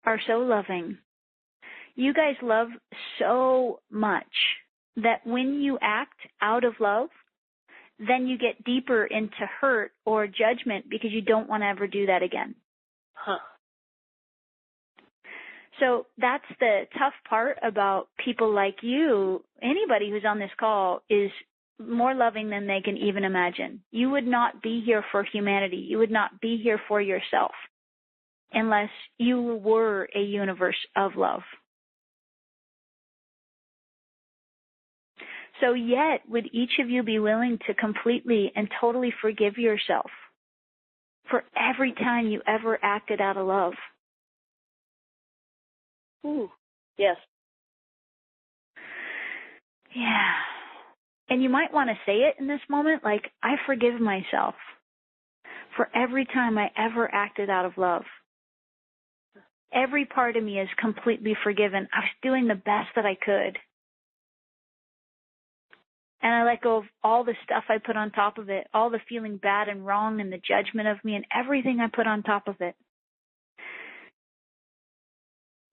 Speaker 2: are so loving. You guys love so much that when you act out of love, then you get deeper into hurt or judgment because you don't want to ever do that again.
Speaker 1: Huh.
Speaker 2: So that's the tough part about people like you. Anybody who's on this call is more loving than they can even imagine. You would not be here for humanity. You would not be here for yourself unless you were a universe of love. So yet, would each of you be willing to completely and totally forgive yourself for every time you ever acted out of love?
Speaker 1: Ooh, yes.
Speaker 2: Yeah. And you might want to say it in this moment, like, I forgive myself for every time I ever acted out of love. Every part of me is completely forgiven. I was doing the best that I could. And I let go of all the stuff I put on top of it, all the feeling bad and wrong and the judgment of me and everything I put on top of it.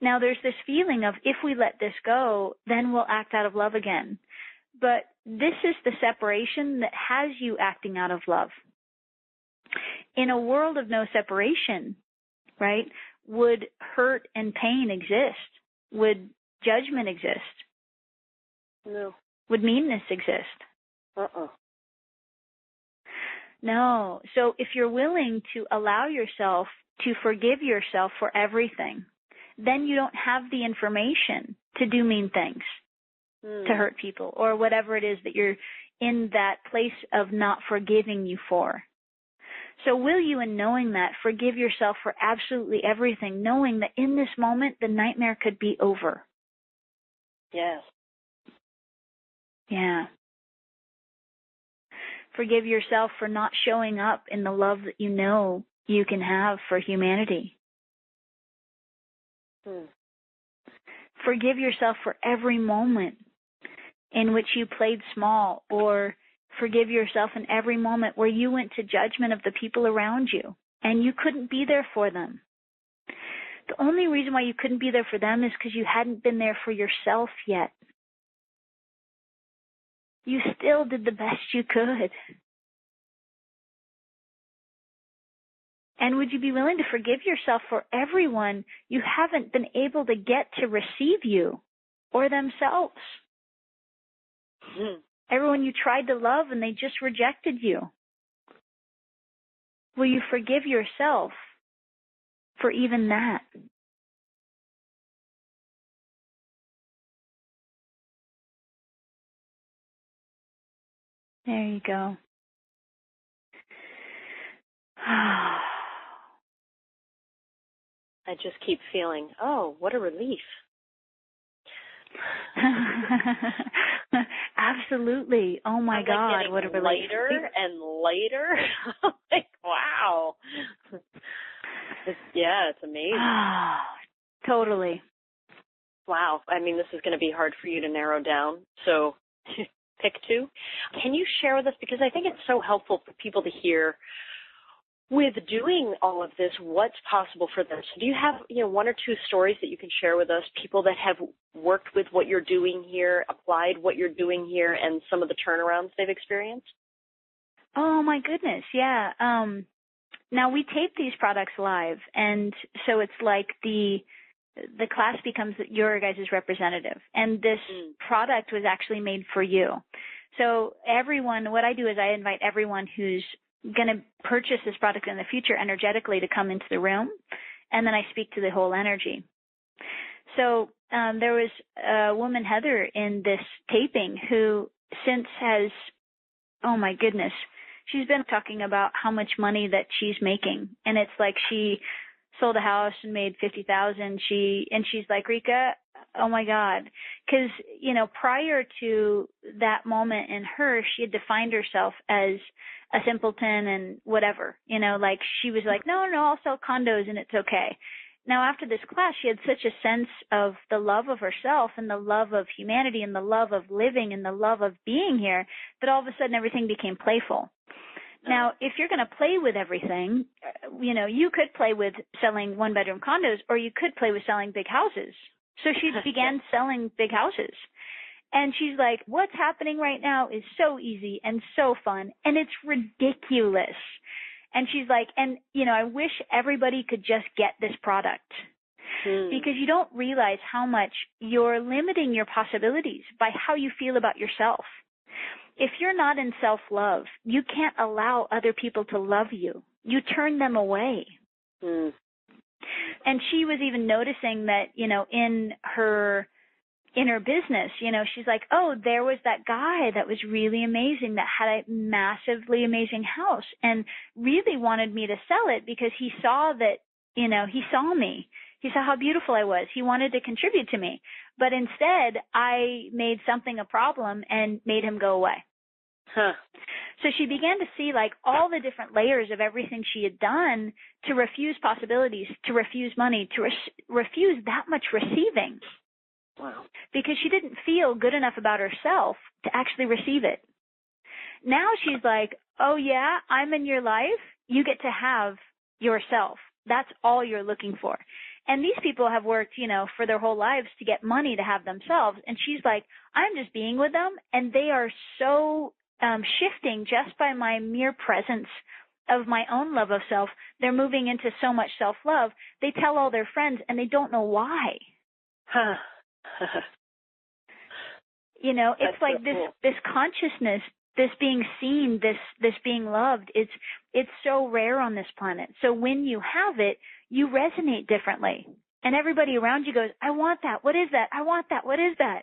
Speaker 2: Now there's this feeling of if we let this go, then we'll act out of love again. But this is the separation that has you acting out of love. In a world of no separation, right, would hurt and pain exist? Would judgment exist?
Speaker 1: No.
Speaker 2: Would meanness exist? No. So if you're willing to allow yourself to forgive yourself for everything, then you don't have the information to do mean things, to hurt people, or whatever it is that you're in that place of not forgiving you for. So will you, in knowing that, forgive yourself for absolutely everything, knowing that in this moment the nightmare could be over?
Speaker 1: Yes.
Speaker 2: Yeah. Forgive yourself for not showing up in the love that you know you can have for humanity. Forgive yourself for every moment in which you played small, or forgive yourself in every moment where you went to judgment of the people around you and you couldn't be there for them. The only reason why you couldn't be there for them is because you hadn't been there for yourself yet. You still did the best you could. And would you be willing to forgive yourself for everyone you haven't been able to get to receive you or themselves? Everyone you tried to love and they just rejected you. Will you forgive yourself for even that? There you go.
Speaker 1: I just keep feeling, oh, what a relief.
Speaker 2: Absolutely. Oh my God, what a relief.
Speaker 1: Lighter and lighter. Like, wow. It's amazing.
Speaker 2: Totally.
Speaker 1: Wow. I mean, this is going to be hard for you to narrow down. So pick two. Can you share with us, because I think it's so helpful for people to hear with doing all of this, what's possible for them? So do you have, one or two stories that you can share with us, people that have worked with what you're doing here, applied what you're doing here, and some of the turnarounds they've experienced?
Speaker 2: Oh, my goodness, yeah. Now, we tape these products live, and so it's like the class becomes your guys' representative, and this product was actually made for you. So everyone, what I do is I invite everyone who's going to purchase this product in the future energetically to come into the room, and then I speak to the whole energy. So there was a woman, Heather, in this taping who since has, oh my goodness, she's been talking about how much money that she's making, and it's like she sold a house and made $50,000. And she's like, Rikka, oh my God, because prior to that moment in her, she had defined herself as a simpleton and whatever, like she was like, no, I'll sell condos and it's okay. Now, after this class, she had such a sense of the love of herself and the love of humanity and the love of living and the love of being here that all of a sudden everything became playful. Now, if you're going to play with everything, you could play with selling one-bedroom condos, or you could play with selling big houses. So she began selling big houses. And she's like, what's happening right now is so easy and so fun, and it's ridiculous. And she's like, and, I wish everybody could just get this product. Because you don't realize how much you're limiting your possibilities by how you feel about yourself. If you're not in self-love, you can't allow other people to love you. You turn them away. And she was even noticing that, in her business, she's like, oh, there was that guy that was really amazing that had a massively amazing house and really wanted me to sell it because he saw that, he saw me. He saw how beautiful I was. He wanted to contribute to me. But instead, I made something a problem and made him go away. So she began to see like all the different layers of everything she had done to refuse possibilities, to refuse money, to refuse that much receiving.
Speaker 1: Wow.
Speaker 2: Because she didn't feel good enough about herself to actually receive it. Now she's like, oh yeah, I'm in your life. You get to have yourself. That's all you're looking for. And these people have worked, for their whole lives to get money to have themselves. And she's like, I'm just being with them, and they are so shifting just by my mere presence of my own love of self. They're moving into so much self-love. They tell all their friends, and they don't know why. It's like so cool. This consciousness, this being seen, this being loved, it's so rare on this planet. So when you have it, you resonate differently. And everybody around you goes, I want that. What is that? I want that. What is that?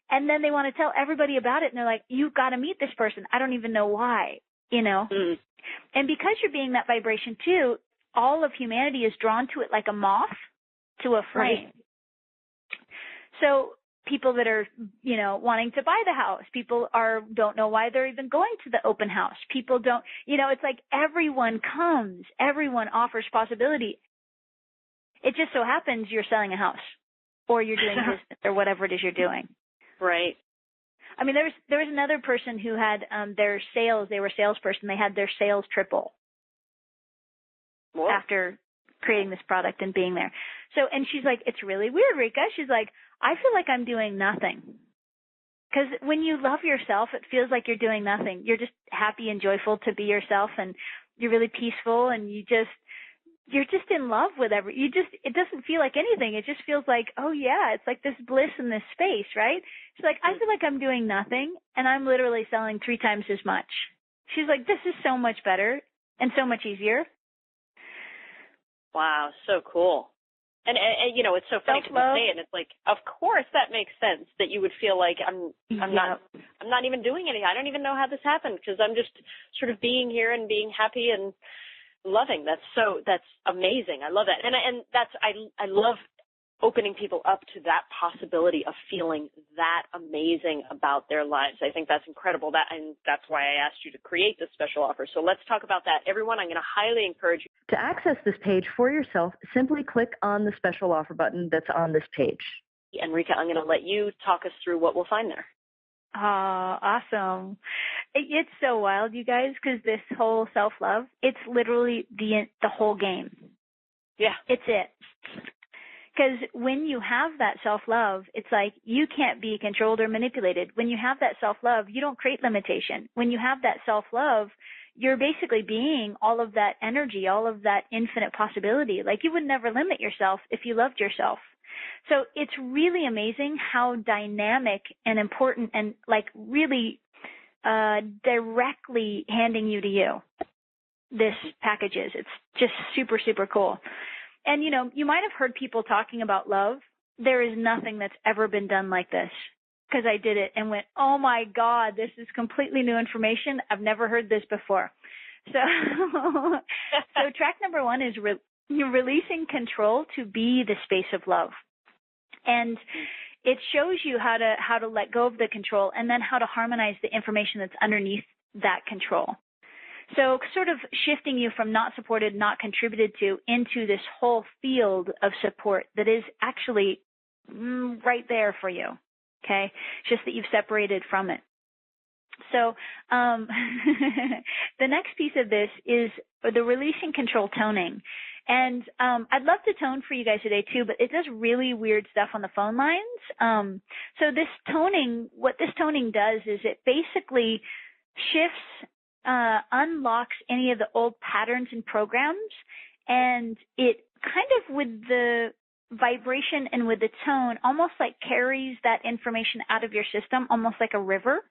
Speaker 2: And then they want to tell everybody about it. And they're like, you've got to meet this person. I don't even know why, And because you're being that vibration too, all of humanity is drawn to it like a moth to a flame. Right. So people that are, wanting to buy the house, people don't know why they're even going to the open house. People don't, it's like everyone comes, everyone offers possibility. It just so happens you're selling a house or you're doing business or whatever it is you're doing.
Speaker 1: Right.
Speaker 2: I mean, there was another person who had their sales, they were a salesperson, they had their sales triple after creating this product and being there. So, and she's like, it's really weird, Rikka. She's like, I feel like I'm doing nothing. Because when you love yourself, it feels like you're doing nothing. You're just happy and joyful to be yourself, and you're really peaceful, and you're just in love with it doesn't feel like anything. It just feels like, oh yeah, it's like this bliss in this space, right? She's like, I feel like I'm doing nothing, and I'm literally selling 3 times as much. She's like, this is so much better and so much easier.
Speaker 1: Wow, so cool. And it's so funny to say it. It's like, of course that makes sense that you would feel like I'm not even doing anything. I don't even know how this happened because I'm just sort of being here and being happy and loving. That's amazing. I love that. And that's, I love opening people up to that possibility of feeling that amazing about their lives. I think that's incredible. And that's why I asked you to create this special offer. So let's talk about that. Everyone, I'm going to highly encourage you.
Speaker 3: To access this page for yourself, simply click on the special offer button that's on this page.
Speaker 1: And Rikka, I'm going to let you talk us through what we'll find there.
Speaker 2: Awesome. It's so wild, you guys, because this whole self-love, it's literally the whole game.
Speaker 1: Yeah.
Speaker 2: It's it. Because when you have that self-love, it's like you can't be controlled or manipulated. When you have that self-love, you don't create limitation. When you have that self-love, you're basically being all of that energy, all of that infinite possibility. Like you would never limit yourself if you loved yourself. So it's really amazing how dynamic and important and like really directly handing you to you this package is. It's just super, super cool. And, you know, you might have heard people talking about love. There is nothing that's ever been done like this, because I did it and went, oh, my God, this is completely new information. I've never heard this before. So track number 1 is you're releasing control to be the space of love. And it shows you how to let go of the control and then how to harmonize the information that's underneath that control. So sort of shifting you from not supported, not contributed to into this whole field of support that is actually right there for you, okay? It's just that you've separated from it. So the next piece of this is the releasing control toning. And I'd love to tone for you guys today too, but it does really weird stuff on the phone lines. So this toning, what this toning does is it basically shifts, unlocks any of the old patterns and programs, and it kind of with the vibration and with the tone almost like carries that information out of your system, almost like a river.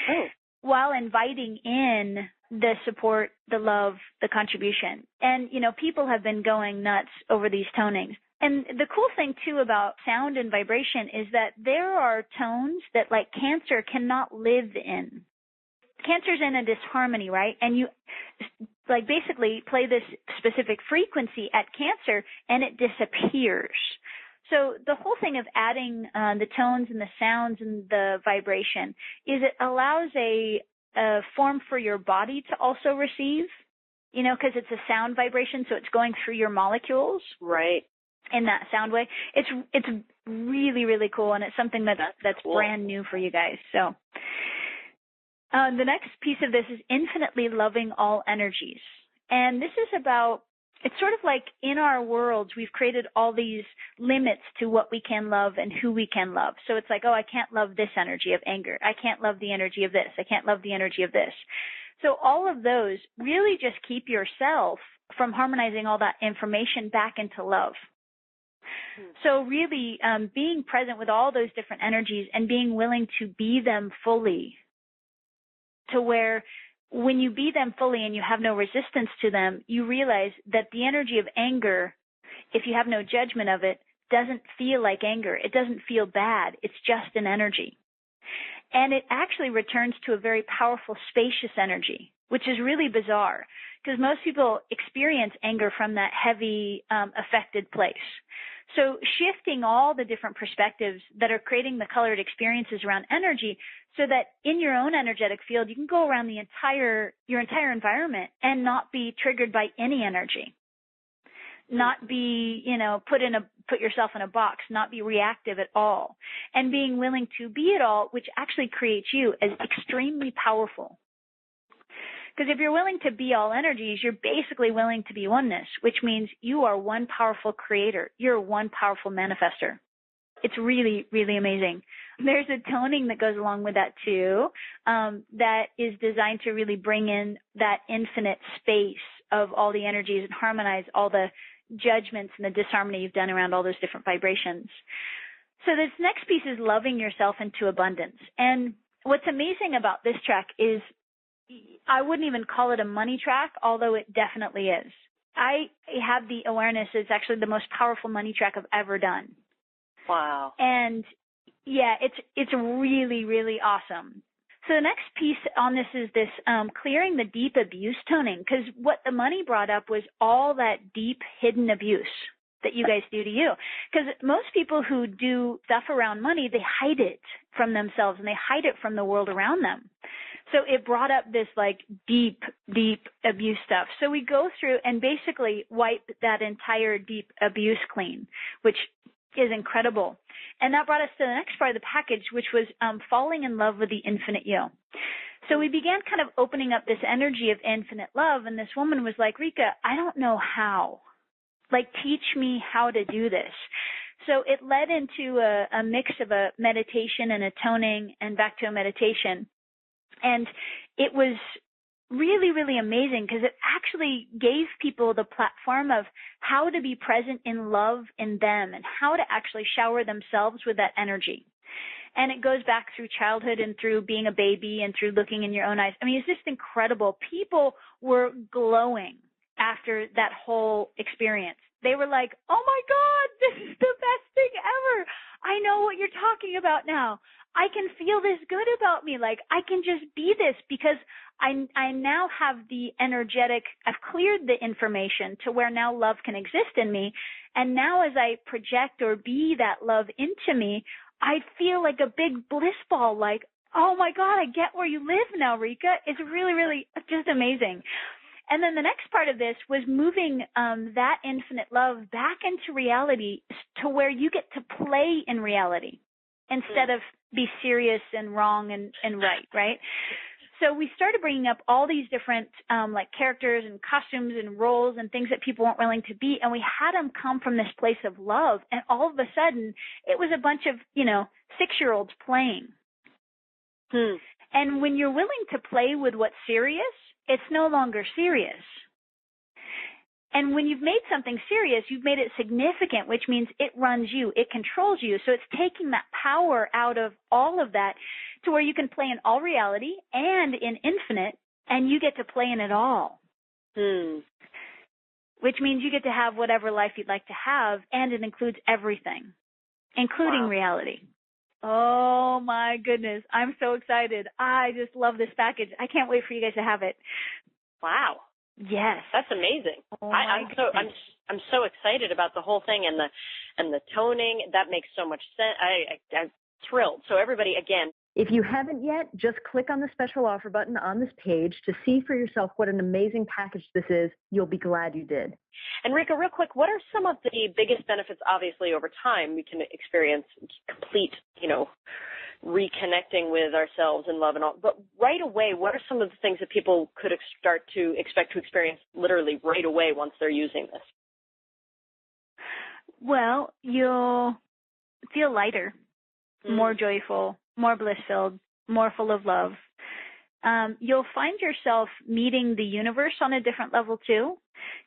Speaker 2: Oh. While inviting in the support, the love, the contribution. And, you know, people have been going nuts over these tonings. And the cool thing, too, about sound and vibration is that there are tones that, like Cancer, cannot live in. Cancer's in a disharmony, right? And you, like, basically play this specific frequency at Cancer, and it disappears. So the whole thing of adding the tones and the sounds and the vibration is it allows a form for your body to also receive, you know, because it's a sound vibration, so it's going through your molecules.
Speaker 1: Right.
Speaker 2: In that sound way. It's really, really cool, and it's something that's cool. Brand new for you guys. So the next piece of this is infinitely loving all energies. And this is about, it's sort of like in our worlds, we've created all these limits to what we can love and who we can love. So it's like, oh, I can't love this energy of anger. I can't love the energy of this. I can't love the energy of this. So all of those really just keep yourself from harmonizing all that information back into love. So really being present with all those different energies and being willing to be them fully, to where when you be them fully and you have no resistance to them, you realize that the energy of anger, if you have no judgment of it, doesn't feel like anger. It doesn't feel bad. It's just an energy. And it actually returns to a very powerful, spacious energy, which is really bizarre because most people experience anger from that heavy, affected place. So shifting all the different perspectives that are creating the colored experiences around energy so that in your own energetic field, you can go around your entire environment and not be triggered by any energy, not be, put yourself in a box, not be reactive at all, and being willing to be it all, which actually creates you as extremely powerful. Because if you're willing to be all energies, you're basically willing to be oneness, which means you are one powerful creator. You're one powerful manifester. It's really, really amazing. There's a toning that goes along with that too, that is designed to really bring in that infinite space of all the energies and harmonize all the judgments and the disharmony you've done around all those different vibrations. So this next piece is loving yourself into abundance. And what's amazing about this track is I wouldn't even call it a money track, although it definitely is. I have the awareness it's actually the most powerful money track I've ever done.
Speaker 1: Wow.
Speaker 2: And yeah, it's really, really awesome. So the next piece on this is this clearing the deep abuse toning, because what the money brought up was all that deep hidden abuse that you guys do to you. Because most people who do stuff around money, they hide it from themselves and they hide it from the world around them. So it brought up this like deep, deep abuse stuff. So we go through and basically wipe that entire deep abuse clean, which is incredible. And that brought us to the next part of the package, which was falling in love with the infinite you. So we began kind of opening up this energy of infinite love, and this woman was like, Rikka, I don't know how. Like, teach me how to do this. So it led into a mix of a meditation and a toning and back to a meditation. And it was really, really amazing because it actually gave people the platform of how to be present in love in them and how to actually shower themselves with that energy. And it goes back through childhood and through being a baby and through looking in your own eyes. I mean, it's just incredible. People were glowing after that whole experience. They were like, oh my God, this is the best thing ever. I know what you're talking about now. I can feel this good about me. Like, I can just be this because I now have the energetic, I've cleared the information to where now love can exist in me. And now as I project or be that love into me, I feel like a big bliss ball, like, oh my God, I get where you live now, Rikka. It's really, really just amazing. And then the next part of this was moving that infinite love back into reality to where you get to play in reality instead of be serious and wrong and right? So we started bringing up all these different like characters and costumes and roles and things that people weren't willing to be, and we had them come from this place of love, and all of a sudden it was a bunch of, 6-year-olds playing. And when you're willing to play with what's serious, it's no longer serious. And when you've made something serious, you've made it significant, which means it runs you, it controls you. So it's taking that power out of all of that to where you can play in all reality and in infinite, and you get to play in it all. Which means you get to have whatever life you'd like to have, and it includes everything, including reality. Oh my goodness. I'm so excited. I just love this package. I can't wait for you guys to have it.
Speaker 1: Wow.
Speaker 2: Yes.
Speaker 1: That's amazing.
Speaker 2: Oh
Speaker 1: I'm so excited about the whole thing and the toning. That makes so much sense. I'm thrilled. So everybody, again,
Speaker 3: if you haven't yet, just click on the special offer button on this page to see for yourself what an amazing package this is. You'll be glad you did.
Speaker 1: And Rikka, real quick, what are some of the biggest benefits, obviously, over time we can experience complete, reconnecting with ourselves and love and all. But right away, what are some of the things that people could start to expect to experience literally right away once they're using this?
Speaker 2: Well, you'll feel lighter, more joyful, more bliss-filled, more full of love. You'll find yourself meeting the universe on a different level too,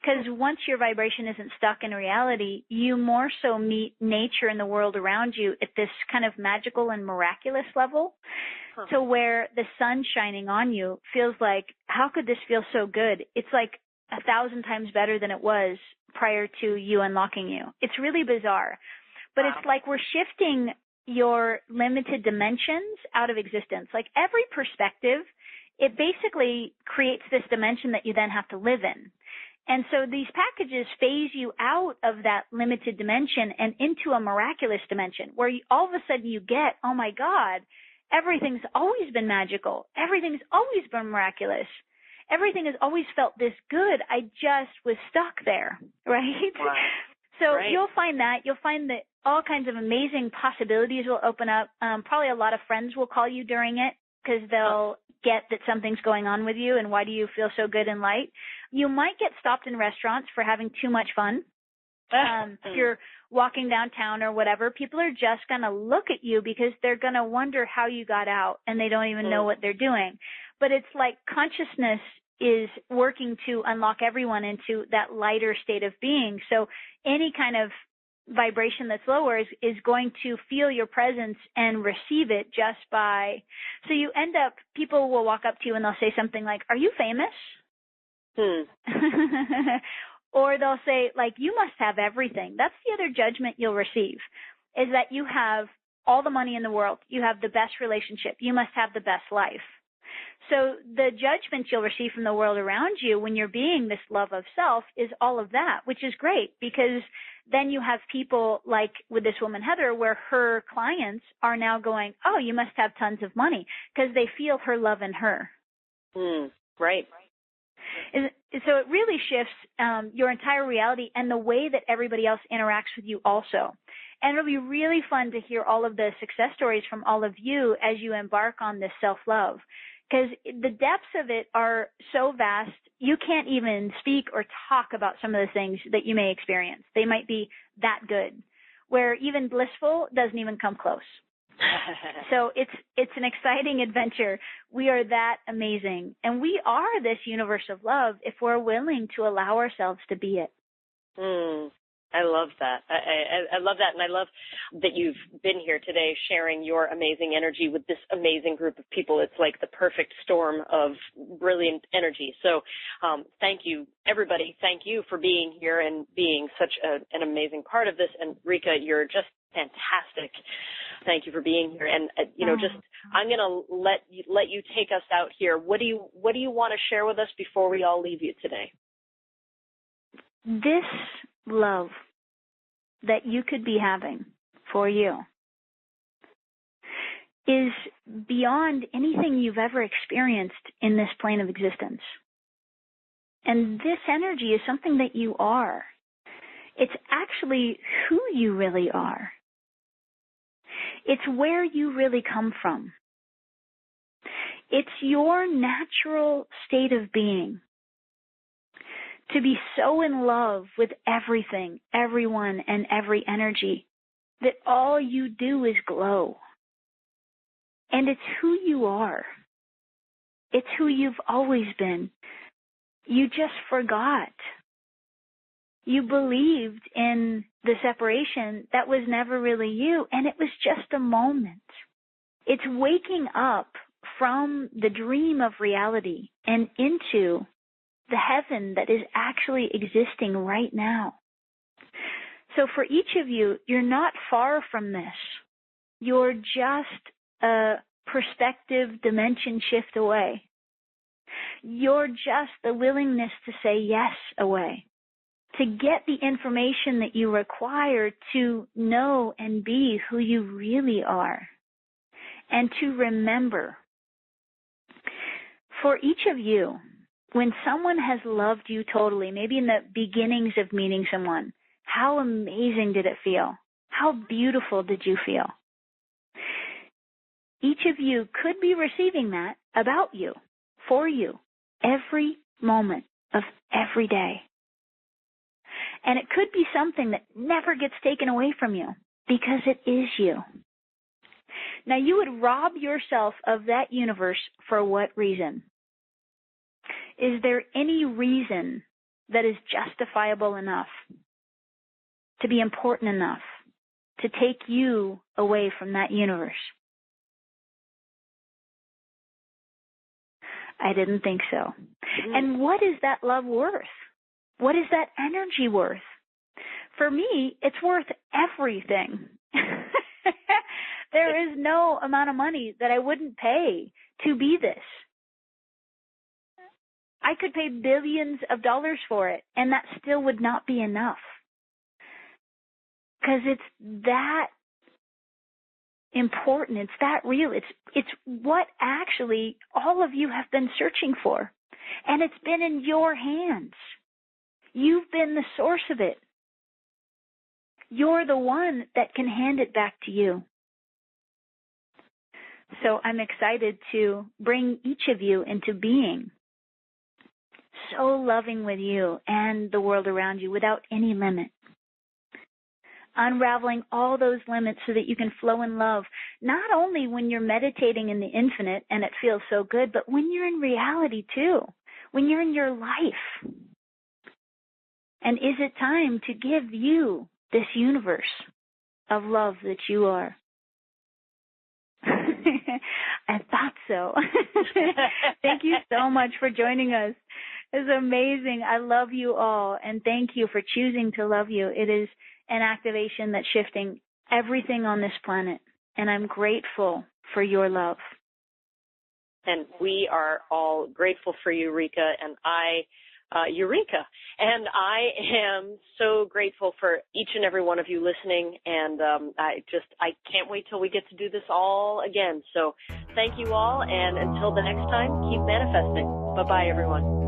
Speaker 2: because once your vibration isn't stuck in reality, you more so meet nature and the world around you at this kind of magical and miraculous level, to where the sun shining on you feels like, how could this feel so good? It's like 1,000 times better than it was prior to you unlocking you. It's really bizarre, but it's like we're shifting your limited dimensions out of existence. Like every perspective, it basically creates this dimension that you then have to live in. And so these packages phase you out of that limited dimension and into a miraculous dimension where all of a sudden you get, oh my God, everything's always been magical. Everything's always been miraculous. Everything has always felt this good. I just was stuck there, right? So you'll find that. You'll find that all kinds of amazing possibilities will open up. Probably a lot of friends will call you during it because they'll get that something's going on with you and why do you feel so good and light. You might get stopped in restaurants for having too much fun. If you're walking downtown or whatever, people are just going to look at you because they're going to wonder how you got out and they don't even know what they're doing. But it's like consciousness is working to unlock everyone into that lighter state of being. So any kind of vibration that's lower is going to feel your presence and receive it just by, so you end up, people will walk up to you and they'll say something like, are you famous? Or they'll say, like, you must have everything. That's the other judgment you'll receive, is that you have all the money in the world. You have the best relationship. You must have the best life. So the judgment you'll receive from the world around you when you're being this love of self is all of that, which is great because then you have people like with this woman, Heather, where her clients are now going, oh, you must have tons of money because they feel her love in her.
Speaker 1: Right.
Speaker 2: So it really shifts your entire reality and the way that everybody else interacts with you also. And it'll be really fun to hear all of the success stories from all of you as you embark on this self-love, because the depths of it are so vast, you can't even speak or talk about some of the things that you may experience. They might be that good, where even blissful doesn't even come close. So it's an exciting adventure. We are that amazing. And we are this universe of love if we're willing to allow ourselves to be it.
Speaker 1: I love that. I love that, and I love that you've been here today sharing your amazing energy with this amazing group of people. It's like the perfect storm of brilliant energy. So thank you, everybody. Thank you for being here and being such an amazing part of this. And Rikka, you're just fantastic. Thank you for being here. And I'm going to let you take us out here. What do you want to share with us before we all leave you today?
Speaker 2: This love that you could be having for you is beyond anything you've ever experienced in this plane of existence. And this energy is something that you are. It's actually who you really are. It's where you really come from. It's your natural state of being. To be so in love with everything, everyone, and every energy that all you do is glow. And it's who you are. It's who you've always been. You just forgot. You believed in the separation that was never really you, and it was just a moment. It's waking up from the dream of reality and into the heaven that is actually existing right now. So for each of you, you're not far from this. You're just a perspective dimension shift away. You're just the willingness to say yes away, to get the information that you require to know and be who you really are, and to remember. For each of you, when someone has loved you totally, maybe in the beginnings of meeting someone, how amazing did it feel? How beautiful did you feel? Each of you could be receiving that about you, for you, every moment of every day. And it could be something that never gets taken away from you because it is you. Now, you would rob yourself of that universe for what reason? Is there any reason that is justifiable enough to be important enough to take you away from that universe? I didn't think so. And what is that love worth? What is that energy worth? For me, it's worth everything. There is no amount of money that I wouldn't pay to be this. I could pay billions of dollars for it, and that still would not be enough. Because it's that important. It's that real. It's what actually all of you have been searching for. And it's been in your hands. You've been the source of it. You're the one that can hand it back to you. So I'm excited to bring each of you into being, so loving with you and the world around you without any limit. Unraveling all those limits so that you can flow in love, not only when you're meditating in the infinite and it feels so good, but when you're in reality too, when you're in your life. And is it time to give you this universe of love that you are? I thought so. Thank you so much for joining us. It's amazing. I love you all, and thank you for choosing to love you. It is an activation that's shifting everything on this planet, and I'm grateful for your love.
Speaker 1: And we are all grateful for you, Rikka, and Eureka. And I am so grateful for each and every one of you listening, and I can't wait till we get to do this all again. So thank you all, and until the next time, keep manifesting. Bye-bye, everyone.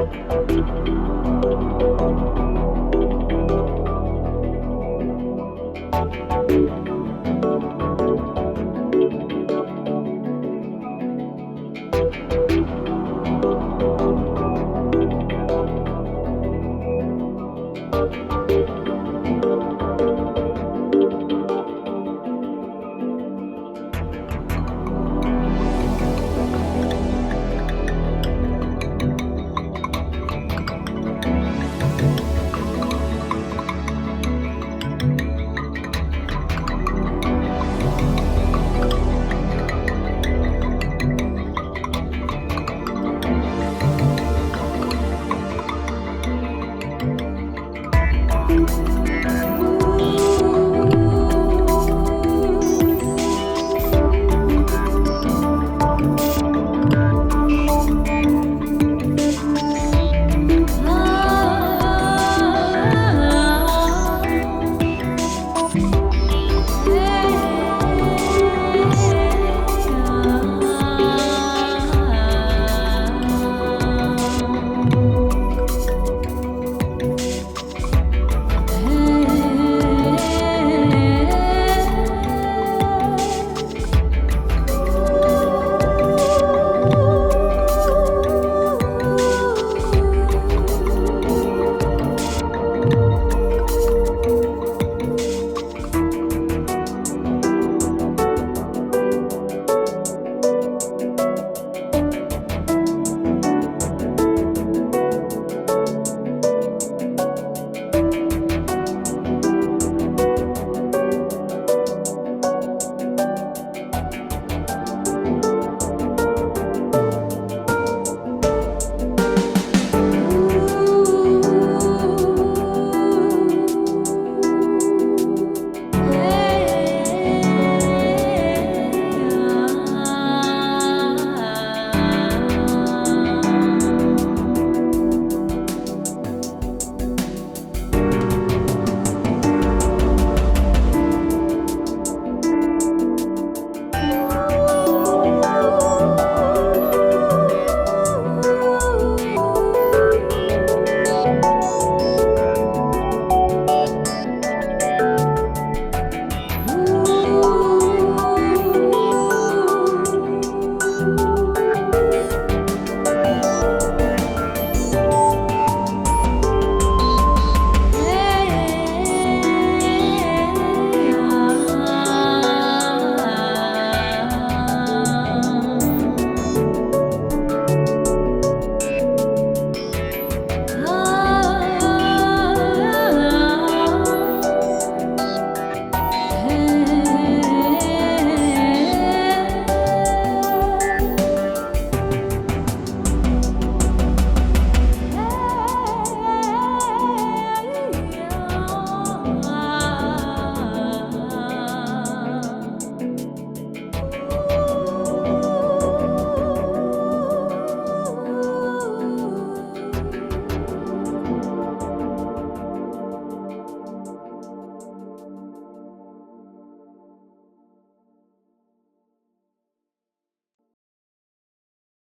Speaker 3: you.